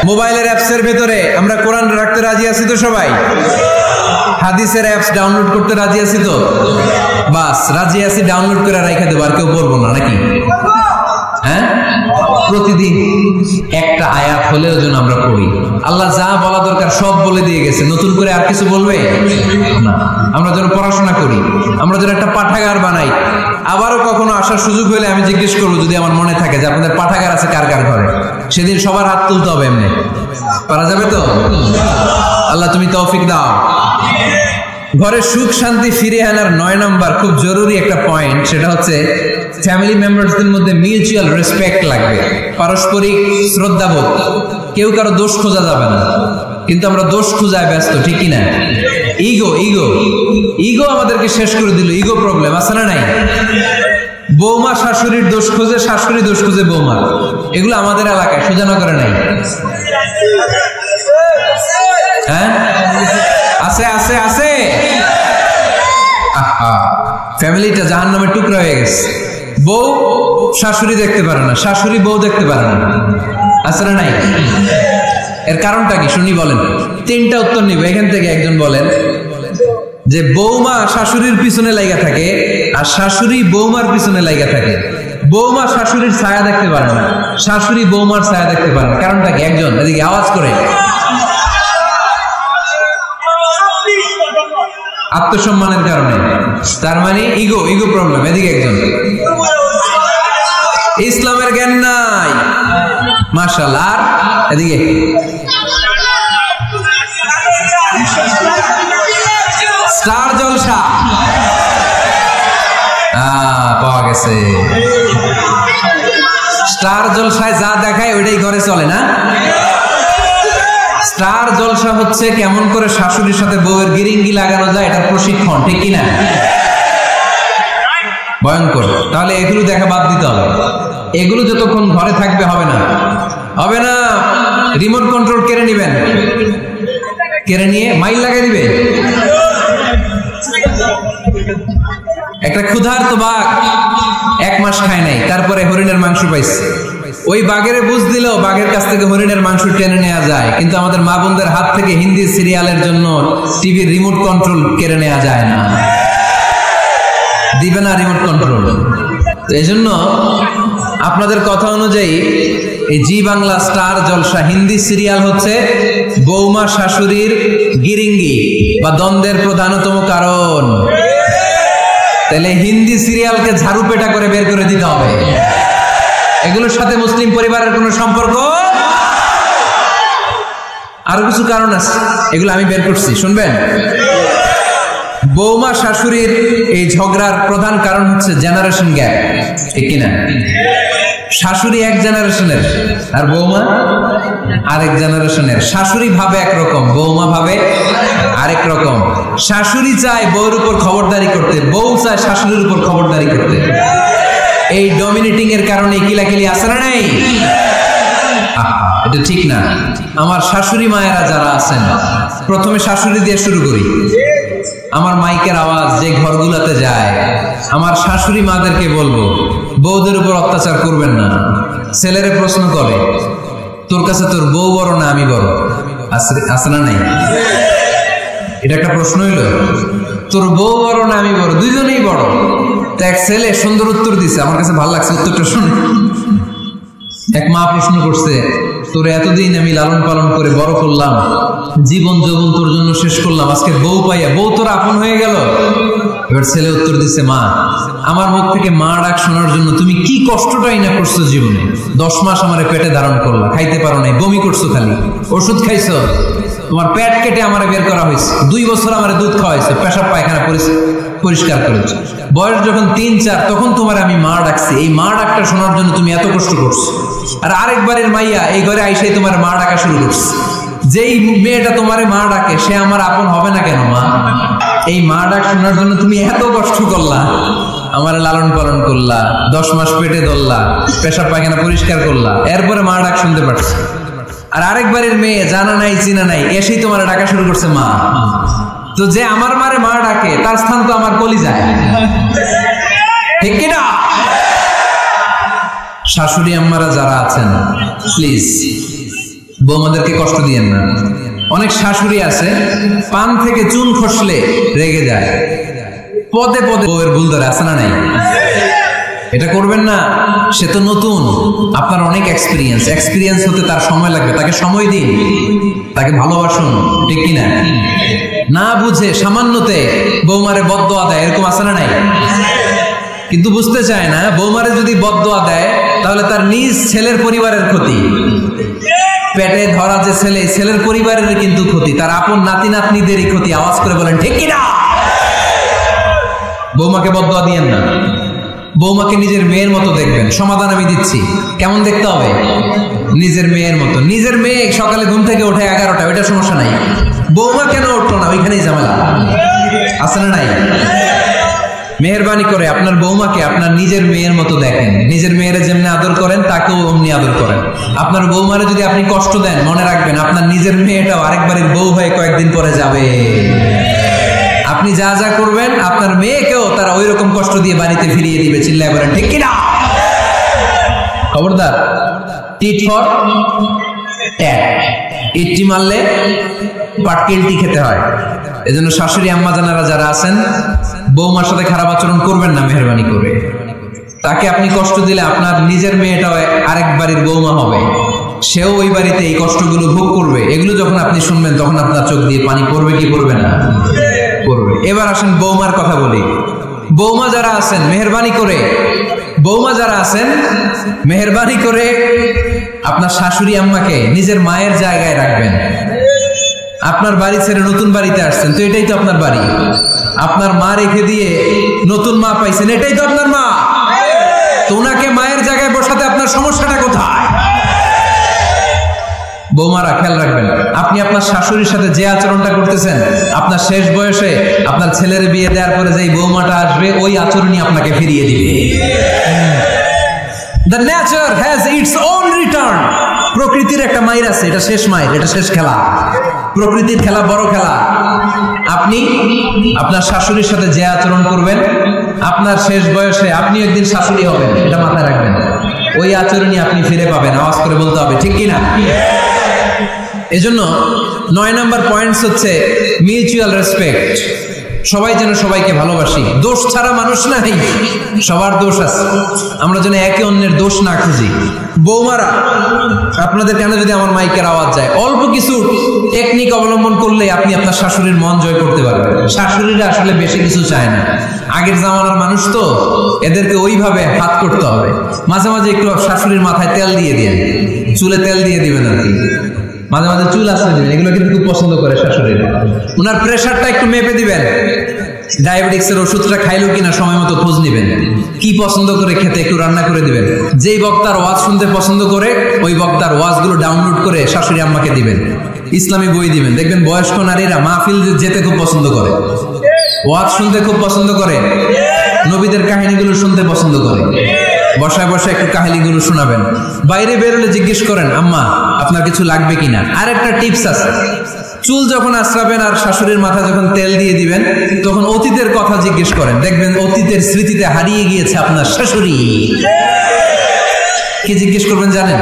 S1: মোবাইলের অ্যাপসের ভেতরে আমরা কোরআন রাখতে রাজি আছি তো সবাই? হাদিসের অ্যাপস ডাউনলোড করতে রাজি আছি তো? বাস রাজি আছি, ডাউনলোড করে রাখা দেবো, আর কেউ পড়বো না নাকি? হ্যাঁ, প্রতিদিন একটা আয়াত হলেও যেন আমরা পড়ি। আল্লাহ যা বলা দরকার সব বলে দিয়ে গেছে, নতুন করে আর কিছু বলবে না। আমরা যেন পড়াশোনা করি, আমরা যেন একটা পাঠাগার বানাই। আবারও কখনো আসার সুযোগ হলে আমি জিজ্ঞেস করবো, যদি আমার মনে থাকে যে আপনাদের পাঠাগার আছে কার কার ঘরে, সেদিন সবার হাত তুলতে হবে। এমনি পারা যাবে তো? আল্লাহ তুমি তৌফিক দাও। ঘরে সুখ শান্তি ফিরে আনার 9 নম্বর খুব জরুরি একটা পয়েন্ট, সেটা হচ্ছে ফ্যামিলি মেম্বারসদের মধ্যে মিউচুয়াল রেসপেক্ট লাগবে, পারস্পরিক শ্রদ্ধাবোধ। কেউ কারো দোষ খোঁজা যাবে না, কিন্তু আমরা দোষ খোঁজায় ব্যস্ত, ঠিক কিনা? ইগো ইগো ইগো আমাদেরকে শেষ করে দিল। ইগো প্রবলেম আছে না নাই? বৌমা শাশুড়ির দোষ খোঁজে, শাশুড়ি দোষ খোঁজে বৌমা। এগুলো আমাদের এলাকায়, সুজানগরে নাই। হ্যাঁ, আছে আছে আছে। ফ্যামিলিটা জাহান্নামের টুকরা হয়ে গেছে। বউ শাশুড়ি দেখতে পারে না, শাশুড়ি বউ দেখতে পারে না, আছে না নাই? এর কারণটা কি শুনি বলেন। 3টা উত্তর নিব এখান থেকে। একজন বলেন যে বৌমা শাশুড়ির পিছনে লাগা থাকে, আর শাশুড়ি বৌমার পিছনে লাগা থাকে। বৌমা শাশুড়ির ছায়া দেখতে পারে না, শাশুড়ি বৌমার ছায়া দেখতে পারে না। কারণটা কি? একজন এদিকে আওয়াজ করে। আত্মসম্মানের কারণে। তার মানে ইগো ইগো প্রবলেম। এদিকে একজন। ইসলামের জ্ঞান নাই, মাশাআল্লাহ। আর এদিকে স্টার জলসা পাওয়া গেছে। স্টার জলসায় যা দেখায় ওইটাই ঘরে চলে না। স্টার জলসা হচ্ছে কেমন করে শাশুড়ির সাথে বউয়ের গিরিঙ্গি লাগানো যায়, এটার প্রশিক্ষণ, ঠিক কিনা? ভয়ঙ্কর। তাহলে এগুলো দেখা বাদ দিতে হবে। এগুলো যতক্ষণ ঘরে থাকবে হবে না, হবে না। রিমোট কন্ট্রোল কেড়ে নিবেন, কেড়ে নিয়ে মাইল লাগাই দিবে। একটা ক্ষুধার্ত বাঘ 1 মাস খায় নাই, তারপরে হরিণের মাংস পাইছে। ওই বাঘের বুঝ দিল বাঘের কাছ থেকে হরিণের মাংস টেনে নেওয়া যায়, কিন্তু আমাদের মা বোনদের হাত থেকে হিন্দি সিরিয়ালের জন্য টিভির রিমোট কন্ট্রোল কেড়ে নেওয়া যায় না। দিবে না রিমোট কন্ট্রোল। তো এই জন্য আপনাদের কথা অনুযায়ী এই জি বাংলা স্টার জলসা হিন্দি সিরিয়াল হচ্ছে বৌমা শাশুড়ির গিরিঙ্গি বা দ্বন্দ্বের প্রধানতম কারণ। তাহলে হিন্দি সিরিয়ালকে ঝাড়ু পেটা করে বের করে দিতে হবে। এগুলোর সাথে মুসলিম পরিবারের কোনো সম্পর্ক। আরো কিছু কারণ আছে, এগুলো আমি বের করছি, শুনবেন। বৌমা শাশুড়ির এই ঝগড়ার প্রধান কারণ হচ্ছে জেনারেশন গ্যাপ, ঠিক কিনা? শাশুড়ি এক জেনারেশনের আর বৌমা আরেক জেনারেশনের। শাশুড়ি ভাবে একরকম, বৌমা ভাবে আরেক রকম। শাশুড়ি চায় বউর উপর খবরদারি করতে, বউ চায় শাশুড়ির উপর খবরদারি করতে। এই ডমিনেটিং এর কারণে কিলাকিলি আছে না নাই? এটা ঠিক না। আমার শাশুড়ি মায়েরা যারা আছেন, প্রথমে শাশুড়ি দিয়ে শুরু করি। আমার মাইকের আওয়াজ যে ঘরগুলোতে যায়, আমার শাশুড়ি মাদেরকে বলবো বউদের উপর অত্যাচার করবেন না। ছেলেরে প্রশ্ন করে, তোর কাছে তোর বউ বড় না আমি বড়? আছে না নাই? এটা একটা প্রশ্ন হইল, তোর বউ বড় না আমি বড়? দুইজনেই বড়। তো এক ছেলে সুন্দর উত্তর দিছে, আমার কাছে ভালো লাগছে উত্তরটা শুনে। এক মা প্রশ্ন করছে, তোর এতদিন আমি লালন পালন করে বড় করলাম, জীবন যৌবন তোর জন্য শেষ করলাম, আজকে বউ পাইয়া বউ তোর আপন হয়ে গেল। এবার ছেলে উত্তর দিচ্ছে, মা আমার মুখ থেকে মা ডাক শোনার জন্য তুমি কি কষ্টটাই না করছো জীবনে। 10 মাস আমার পেটে ধারণ করলা, খাইতে পারো নাই, বমি করছো, খালি ওষুধ খাইছো, তোমার পেট কেটে আমার বের করা হয়েছে, 2 বছর আমার দুধ খাওয়াইছে, পেশাব পায়খানা পরিষ্কার করেছে। বয়স যখন 3-4 তখন তোমার আমি মা ডাকছি। এই মা ডাকটা শোনার জন্য তুমি এত কষ্ট করছো। আর আরেকবারের মাইয়া এই ঘরে আইসাই তোমার মা ডাকা শুরু করছে। যেই মেয়েটা তোমারে মা ডাকে সে আমার আপন হবে না কেন মা? এই মা ডাক শোনার জন্য তুমি এত কষ্ট করলা, আমার লালন পালন করলা, 10 মাস পেটে ধরলা, পেশাব পায়খানা পরিষ্কার করলা, এরপরে মা ডাক শুনতে পারছো। আর আরেকবারের মেয়ে জানা নাই চিনা নাই এসেই তোমার ডাকা শুরু করছে মা। তো যে আমার মারে মা ডাকে তার স্থান তো আমার কলিজায়, ঠিক কিনা? শাশুড়ি আম্মারা যারা আছেন প্লিজ বৌমাদেরকে কষ্ট দিয়েন না। অনেক শাশুড়ি আছে পান থেকে চুন খসলে রেগে যায়, পদে পদে বউয়ের ভুল ধরে, আছে না নাই? এটা করবেন না। সে তো নতুন, আপনার অনেক এক্সপিরিয়েন্স হতে তার সময় লাগবে। তাকে সময় দিন, তাকে ভালোবাসুন, ঠিক কিনা? না বুঝে সামান্যতে বৌমারে বদদোয়া দেয়, এরকম আছে না নাই? কিন্তু বুঝতে চায় না বৌমারে যদি বদদোয়া দেয় তাহলে তার নিজ ছেলের পরিবারের ক্ষতি। পেটে ধরা যে ছেলে, ছেলের পরিবারের কিন্তু ক্ষতি, তার আপন নাতি নাতনিদেরই ক্ষতি। আওয়াজ করে বলেন ঠিক কিনা? বৌমাকে বদদোয়া দিয়েন না। বৌমাকে নিজের মেয়ের মতো দেখবেন। সমাধান আমি দিচ্ছি, কেমন দেখতে হবে? নিজের মেয়ের মতো। নিজের মেয়ে সকালে ঘুম থেকে ওঠে 11টা, ওইটা সমস্যা নাই। বৌমা কেন উঠলো না, ওইখানেই ঝামেলা, আছে না নাই? মেহেরবানি করে আপনার বৌমাকে আপনার নিজের মেয়ের মতো দেখেন। নিজের মেয়েরে যেমনি আদর করেন তাকেও অমনি আদর করেন। আপনার বৌমারে যদি আপনি কষ্ট দেন, মনে রাখবেন আপনার নিজের মেয়েটাও আরেকবারের বউ হয়ে কয়েকদিন পরে যাবে। আপনি যা যা করবেন আপনার মেয়েকেও তারা ওই রকম কষ্ট দিয়ে বাড়িতে ফিরিয়ে দিবে। চিল্লায় বলেন ঠিক কিনা? খবরদার, টিট ফর ট্যাট। ইটটি মারলে পাটকেলটি খেতে হয়। এজন্য শাশুড়ি আম্মা জানারা যারা আছেন বৌমার সাথে খারাপ আচরণ করবেন না মেহেরবানি করে। তাকে আপনি কষ্ট দিলে আপনার নিজের মেয়েটাও আরেক বাড়ির বৌমা হবে, সেও ওই বাড়িতে এই কষ্টগুলো ভোগ করবে। এগুলো যখন আপনি শুনবেন তখন আপনার চোখ দিয়ে পানি পড়বে কি পড়বে না? পড়বে। এবার আসেন বৌমার কথা বলি। বৌমা যারা আছেন মেহেরবানি করে, বৌমা যারা আছেন মেহেরবানি করে আপনার শাশুড়ি আম্মাকে নিজের মায়ের জায়গায় রাখবেন। আপনার বাড়ি ছেড়ে নতুন বাড়িতে আসছেন, তো এটাই তো আপনার বাড়ি। আপনার মা রেখে দিয়ে নতুন মা পাইছেন, এটাই তো আপনার মা। তো ওনাকে মায়ের জায়গায় বসাতে আপনার সমস্যাটা কোথায়? বৌমারা খেয়াল রাখবেন, আপনি আপনার শাশুড়ির সাথে যে আচরণটা করতেছেন, আপনার শেষ বয়সে আপনার ছেলের বিয়ে দেওয়ার পরে যেই বৌমাটা আসবে, ওই আচরণই আপনাকে ফিরিয়ে দিবে। The nature has its own return. প্রকৃতির একটা মাইর আছে, এটা শেষ মাইর, এটা শেষ খেলা। প্রকৃতির খেলা বড় খেলা। আপনি আপনার শাশুড়ির সাথে যে আচরণ করবেন, আপনার শেষ বয়সে আপনি একদিন শাশুড়ি হবেন, এটা মাথায় রাখবেন। ওই আচরণই আপনি ফিরে পাবেন। আওয়াজ করে বলতে হবে, ঠিক কিনা? এজন্য 9 নম্বর পয়েন্টস হচ্ছে মিউচুয়াল রেসপেক্ট। সবাই যেন সবাইকে ভালোবাসি। দোষ ছাড়া মানুষ নাই, সবার দোষ আছে। আমরা যেন একে অন্যের দোষ না খুঁজি। বৌমারা, আপনাদের কানে যদি আমার মাইকের আওয়াজ যায়, অল্প কিছু টেকনিক অবলম্বন করলে আপনি আপনার শাশুড়ির মন জয় করতে পারবেন। শাশুড়িরা আসলে বেশি কিছু চায় না, আগের জামানার মানুষ তো, এদেরকে ওইভাবে হাত করতে হবে। মাঝে মাঝে একটু শাশুড়ির মাথায় তেল দিয়ে দিন, চুলে তেল দিয়ে দিবেন আর কি, মাঝে মাঝে চুল আসতে দিবেন, এগুলো কিন্তু খুব পছন্দ করে শাশুড়িরা। ওনার প্রেশারটা একটু মেপে দিবেন, ডায়াবেটিক্সের ওষুধটা খাইলো কিনা সময় মতো খোঁজ নিবেন, কি পছন্দ করে খেতে একটু রান্না করে দিবেন। যেই বক্তার ওয়াজ শুনতে পছন্দ করে, ওই বক্তার ওয়াজগুলো ডাউনলোড করে শাশুড়ি আম্মাকে দিবেন, ইসলামী বই দিবেন। দেখবেন বয়স্ক নারীরা মাহফিল যেতে খুব পছন্দ করে, ওয়াজ শুনতে খুব পছন্দ করে, নবীদের কাহিনীগুলো শুনতে পছন্দ করে। বসায় বসায় একটু কাহিনীগুলো শোনাবেন। বাইরে বেরোলে জিজ্ঞেস করেন, আম্মা আপনার কিছু লাগবে কিনা। আর একটা টিপস আছে, চুল যখন আশ্রাবেন আর শাশুড়ির মাথা যখন তেল দিয়ে দিবেন, তখন অতীতের কথা জিজ্ঞেস করেন। দেখবেন অতীতের স্মৃতিতে হারিয়ে গিয়েছে আপনার শাশুড়ি। কি জিজ্ঞেস করবেন জানেন?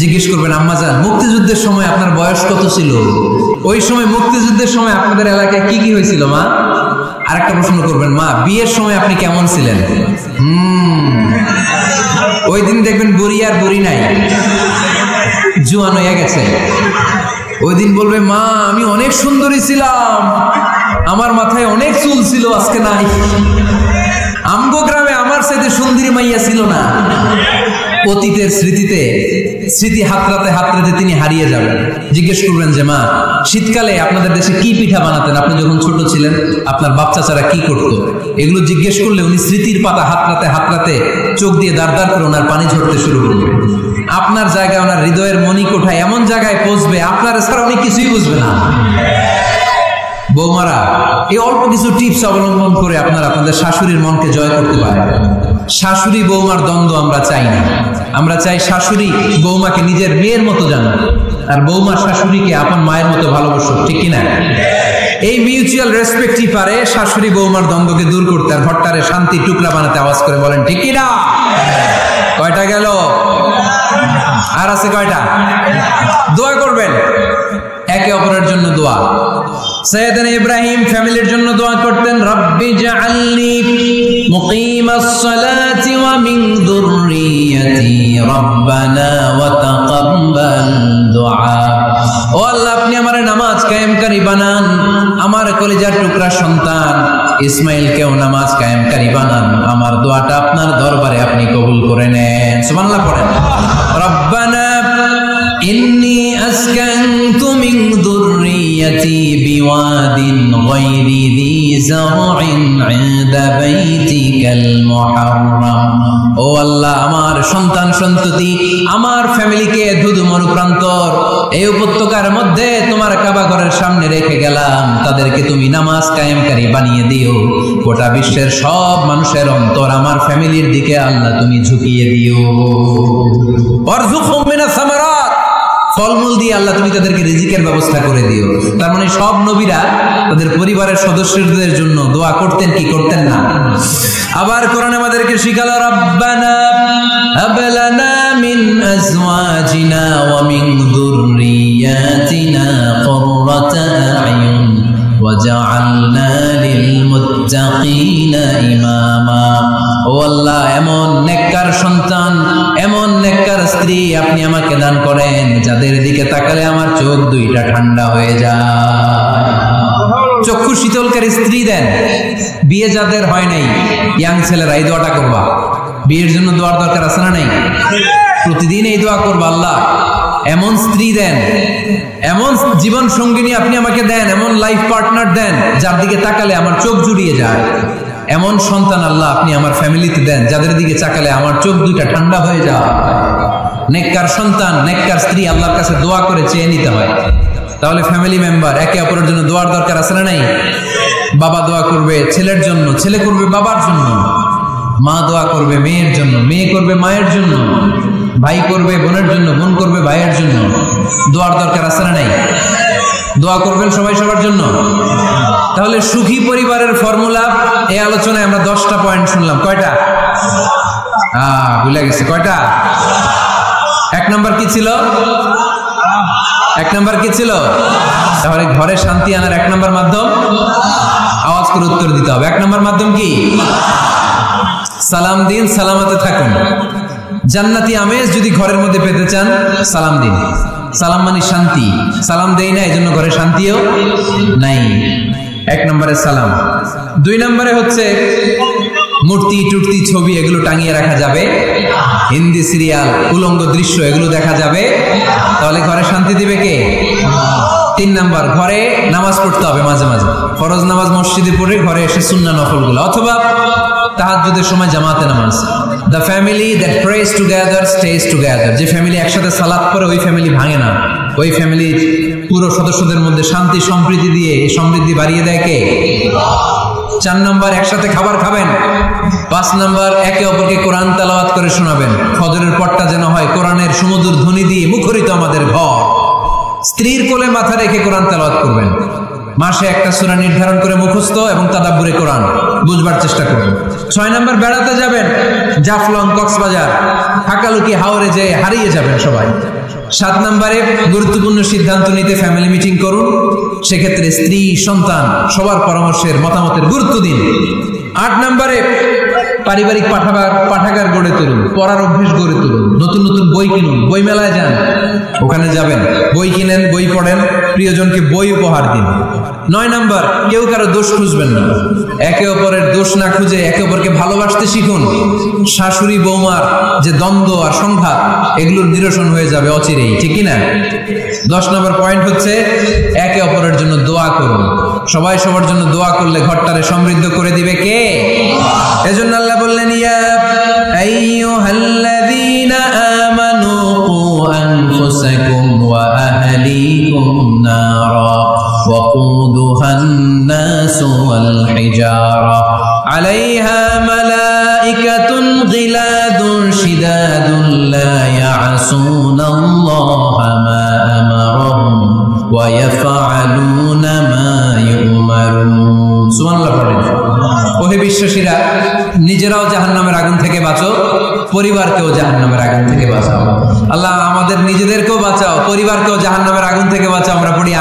S1: জিজ্ঞেস করবেন, আম্মা জান, মুক্তিযুদ্ধের সময় আপনার বয়স কত ছিল? ওই সময় মুক্তিযুদ্ধের সময় আপনাদের এলাকায় কি কি হয়েছিল মা? আর একটা প্রশ্ন করবেন, মা বিয়ের সময় আপনি কেমন ছিলেন? ওই দিন দেখবেন বুড়ি আর বুড়ি নাই, জুয়ান হয়ে গেছে। ওই দিন বলবে, মা আমি অনেক সুন্দরী ছিলাম, আমার মাথায় অনেক চুল ছিল, আজকে নাই। আমগো গ্রামে আমার সাথে সুন্দরী মাইয়া ছিল না। অতীতের স্মৃতিতে, স্মৃতি হাতড়াতে হাতড়াতে তিনি হারিয়ে যাবেন। জিজ্ঞেস করবেন যে, মা শীতকালে আপনাদের দেশে কি পিঠা বানাতেন? আপনি যখন ছোট ছিলেন আপনার বাপ চাচারা কি করতো? এগুলো জিজ্ঞেস করলে উনি স্মৃতির পাতা হাতড়াতে হাতড়াতে চোখ দিয়ে দাঁড় দাঁড় করে ওনার পানি ঝরতে শুরু করবে। আপনার জায়গায়, ওনার হৃদয়ের মণিকোঠায় এমন জায়গায় পৌঁছবে, আপনার ছাড়া উনি কিছুই বুঝবে না। বৌমারা, এই অল্প কিছু টিপস অবলম্বন করে আপনারা আপনাদের শাশুড়ির মনকে জয় করতে পারেন। শাশুড়ি বৌমার দ্বন্দ্ব আমরা চাই না। আমরা চাই শাশুড়ি বৌমাকে নিজের মেয়ের মতো জানুক, আর বৌমা শাশুড়িকে আপন মায়ের মতো ভালোবাসুক, ঠিক কিনা? এই মিউচুয়াল রেসপেক্টই পারে শাশুড়ি বৌমার দ্বন্দ্বকে দূর করতে, আর ঘরটারে শান্তি টুকরা বানাতে। আওয়াজ করে বলেন, ঠিক কিনা? কয়টা গেল? আর আছে কয়টা? দোয়া করবেন একে অপরের জন্য। দোয়া, সাইয়েদনা ইব্রাহিম ফ্যামিলির জন্য দোয়া করতেন, রব্বি জাআলনি মুকিমাস সালাতি ওয়া মিন যুররিয়াতি রব্বানা ওয়া তাকাব্বাল দুআ। ও আল্লাহ, আপনি আমারে নামাজ কায়েমকারী বানান, আমার কলিজার টুকরা সন্তান ইসমাইলকেও নামাজ কায়েমকারী বানান। আমার দোয়াটা আপনার দরবারে আপনি কবুল করে নেন। সুবহানাল্লাহ পড়েন। রব্বানা ইন্নী আসকানতু মিন যুররিয়াতি বিওয়াদিন গায়রি যী যারইন ইনদা বাইতিকাল মুহাররাম। ও আল্লাহ, আমার সন্তান সন্ততি, আমার ফ্যামিলিকে ধুধু মরুপ্রান্তর এই উপত্যকার মধ্যে তোমার কাবা ঘরের সামনে রেখে গেলাম। তাদেরকে তুমি নামাজ কায়েমকারী বানিয়ে দিও। গোটা বিশ্বের সব মানুষের অন্তর আমার ফ্যামিলির দিকে আল্লাহ তুমি ঝুঁকিয়ে দিও। ওয়ারযুকহুম মিনাস সামারাত, ফলমূল দিয়ে আল্লাহ তুমি তাদেরকে রিজিকের ব্যবস্থা করে দিও। তার মানে সব নবীরা তাদের পরিবারের সদস্যদের জন্য দোয়া করতেন কি করতেন না? আবার কোরআন আমাদেরকে শিখালো, রব্বানা হাব লানা মিন আজওয়াজিনা ওয়া মিন যুররিয়াতিনা কুররাতা আ'য়ুন ওয়াজআলনা লিল মুত্তাকিনা ইমামা। ও আল্লাহ, এমন নেককার সন্তান, এমন নেককার স্ত্রী আপনি আমাকে দান করেন যাদের দিকে তাকালে আমার চোখ দুইটা ঠান্ডা হয়ে যায়। চক্ষু শীতলকারী স্ত্রী দেন। বিয়ে যাদের হয় নাই, ইয়াং ছেলেরা এই দোয়াটা করবা। বিয়ের জন্য দোয়ার দরকার আছে না নাই? প্রতিদিন এই দোয়া করবা, আল্লাহ এমন স্ত্রী দেন, এমন জীবন সঙ্গিনী আপনি আমাকে দেন, এমন লাইফ পার্টনার দেন যার দিকে তাকালে আমার চোখ জুড়িয়ে যায়। এমন সন্তান আল্লাহ আপনি আমার ফ্যামিলিতে দেন যাদের দিকে তাকালে আমার চোখ দুইটা ঠান্ডা হয়ে যায়। নেককার সন্তান, নেককার স্ত্রী আল্লাহর কাছে দোয়া করে চেয়ে নিতে হয়। তাহলে ফ্যামিলি মেম্বার একে অপরের জন্য দোয়ার দরকার আছে না নাই? বাবা দোয়া করবে ছেলের জন্য, ছেলে করবে বাবার জন্য, মা দোয়া করবে মেয়ের জন্য, মেয়ে করবে মায়ের জন্য, ভাই করবে বোনের জন্য, বোন করবে ভাইয়ের জন্য। দোয়ার দরকার আছে না নাই? দোয়া করবেন সবাই সবার জন্য। তাহলে সুখী পরিবারের ফর্মুলা এই আলোচনায় আমরা 10টা পয়েন্ট শুনলাম। কয়টা? ভুলে গেছে। কয়টা? 1 নাম্বার কি ছিল? 1 নাম্বার কি ছিল? তাহলে ঘরে শান্তি আনার 1 নাম্বার মাধ্যম, আওয়াজ করে উত্তর দিতে হবে। 1 নাম্বার মাধ্যম কি? সালাম দিন, সালামতে থাকুন। জান্নাতি আমেজ যদি ঘরের মধ্যে পেতে চান, সালাম দিন। সালাম মানে শান্তি। সালাম দেই না, এই জন্য ঘরে শান্তিও নাই। 1 নম্বরে সালাম। 2 নম্বরে হচ্ছে মূর্তি টুর্তি ছবি এগুলো টাঙিয়ে রাখা যাবে, হিন্দি সিরিয়াল উলঙ্গ দৃশ্য এগুলো দেখা যাবে। তাহলে ঘরে শান্তি দিবে কে? 3 নাম্বার, ঘরে নামাজ পড়তে হবে মাঝে মাঝে। ফরজ নামাজ মসজিদে পড়ে ঘরে এসে সুন্নাহ নফলগুলো, অথবা তাহাজ্জুদের সময় জামাতে নামাজ। The family that prays together stays together. যে ফ্যামিলি একসাথে সালাত পড়ে ওই ফ্যামিলি ভাঙে না। ওই ফ্যামিলির পুরো সদস্যদের মধ্যে শান্তি সম্প্রীতি দিয়ে এই সমৃদ্ধি বাড়িয়ে দেয় কে? 4 নাম্বার, একসাথে খাবার খাবেন। 5 নাম্বার, একে অপরকে কোরআন তেলাওয়াত করে শোনাবেন। ফজরের পরটা যেন হয় কোরআনের সুমধুর ধ্বনি দিয়ে মুখরিত আমাদের ঘর। স্ত্রীর কোলে মাথা রেখে কোরআন তেলাওয়াত করবেন। মাসে একটা সূরা নির্ধারণ করে মুখস্থ এবং তাদাব্বুরে কোরআন বুঝবার চেষ্টা করবেন। 6 নাম্বার, বেড়াতে যাবেন। জাফলং, কক্সবাজার, হাকালুকি, হাওড়ে যে হারিয়ে যাবেন সবাই। 7 নাম্বারে গুরুত্বপূর্ণ সিদ্ধান্ত নিতে ফ্যামিলি মিটিং করুন। সেক্ষেত্রে স্ত্রী, সন্তান সবার পরামর্শের মতামতের গুরুত্ব দিন। 8 নাম্বারে পারিবারিক পাঠাগার গড়ে তুলুন, পড়ার অভ্যেস গড়ে তুলুন। নতুন নতুন বই কিনুন, বই মেলায় যান, ওখানে যাবেন, বই কিনেন, বই পড়েন, প্রিয়জনকে বই উপহার দিন। 9 নাম্বার, কেউ কারো দোষ খুঁজবেন না। একে অপরের দোষ না খুঁজে একে অপরকে ভালোবাসতে শিখুন। শাশুড়ি বৌমার যে দ্বন্দ্ব আর সংঘাত এগুলোর নিরসন হয়ে যাবে অচিরেই, ঠিক কিনা? 10 নম্বর পয়েন্ট হচ্ছে একে অপরের জন্য দোয়া করুন। সবাই সবার জন্য দোয়া করলে ঘরটারে সমৃদ্ধ করে দিবে কে? এজন্য আল্লাহ বললেন, ইয়া আইয়ুহাল্লাযীনা আমানু কু আনফুসাকুম ওয়া আহলিকুম নারা ওয়াকুদুহান নাসু ওয়াল হিজারা আলাইহা মালাইকাতুন গিলাদুন শিদাদুন লা ইয়াসুনাল্লাহা মা আমারাহুম ওয়া ইয়াফআলুনা মা ইউমারুন। সুবহানাল্লাহ পড়েন। ওহে বিশ্বাসীরা, নিজেরাও জাহান্নামের আগুন থেকে বাঁচো, পরিবারকেও জাহান্নামের আগুন থেকে বাঁচাও। আল্লাহ আমাদের নিজেদেরকেও বাঁচাও, পরিবারকেও জাহান্নামের আগুন থেকে বাঁচাও। আমরা পড়ি।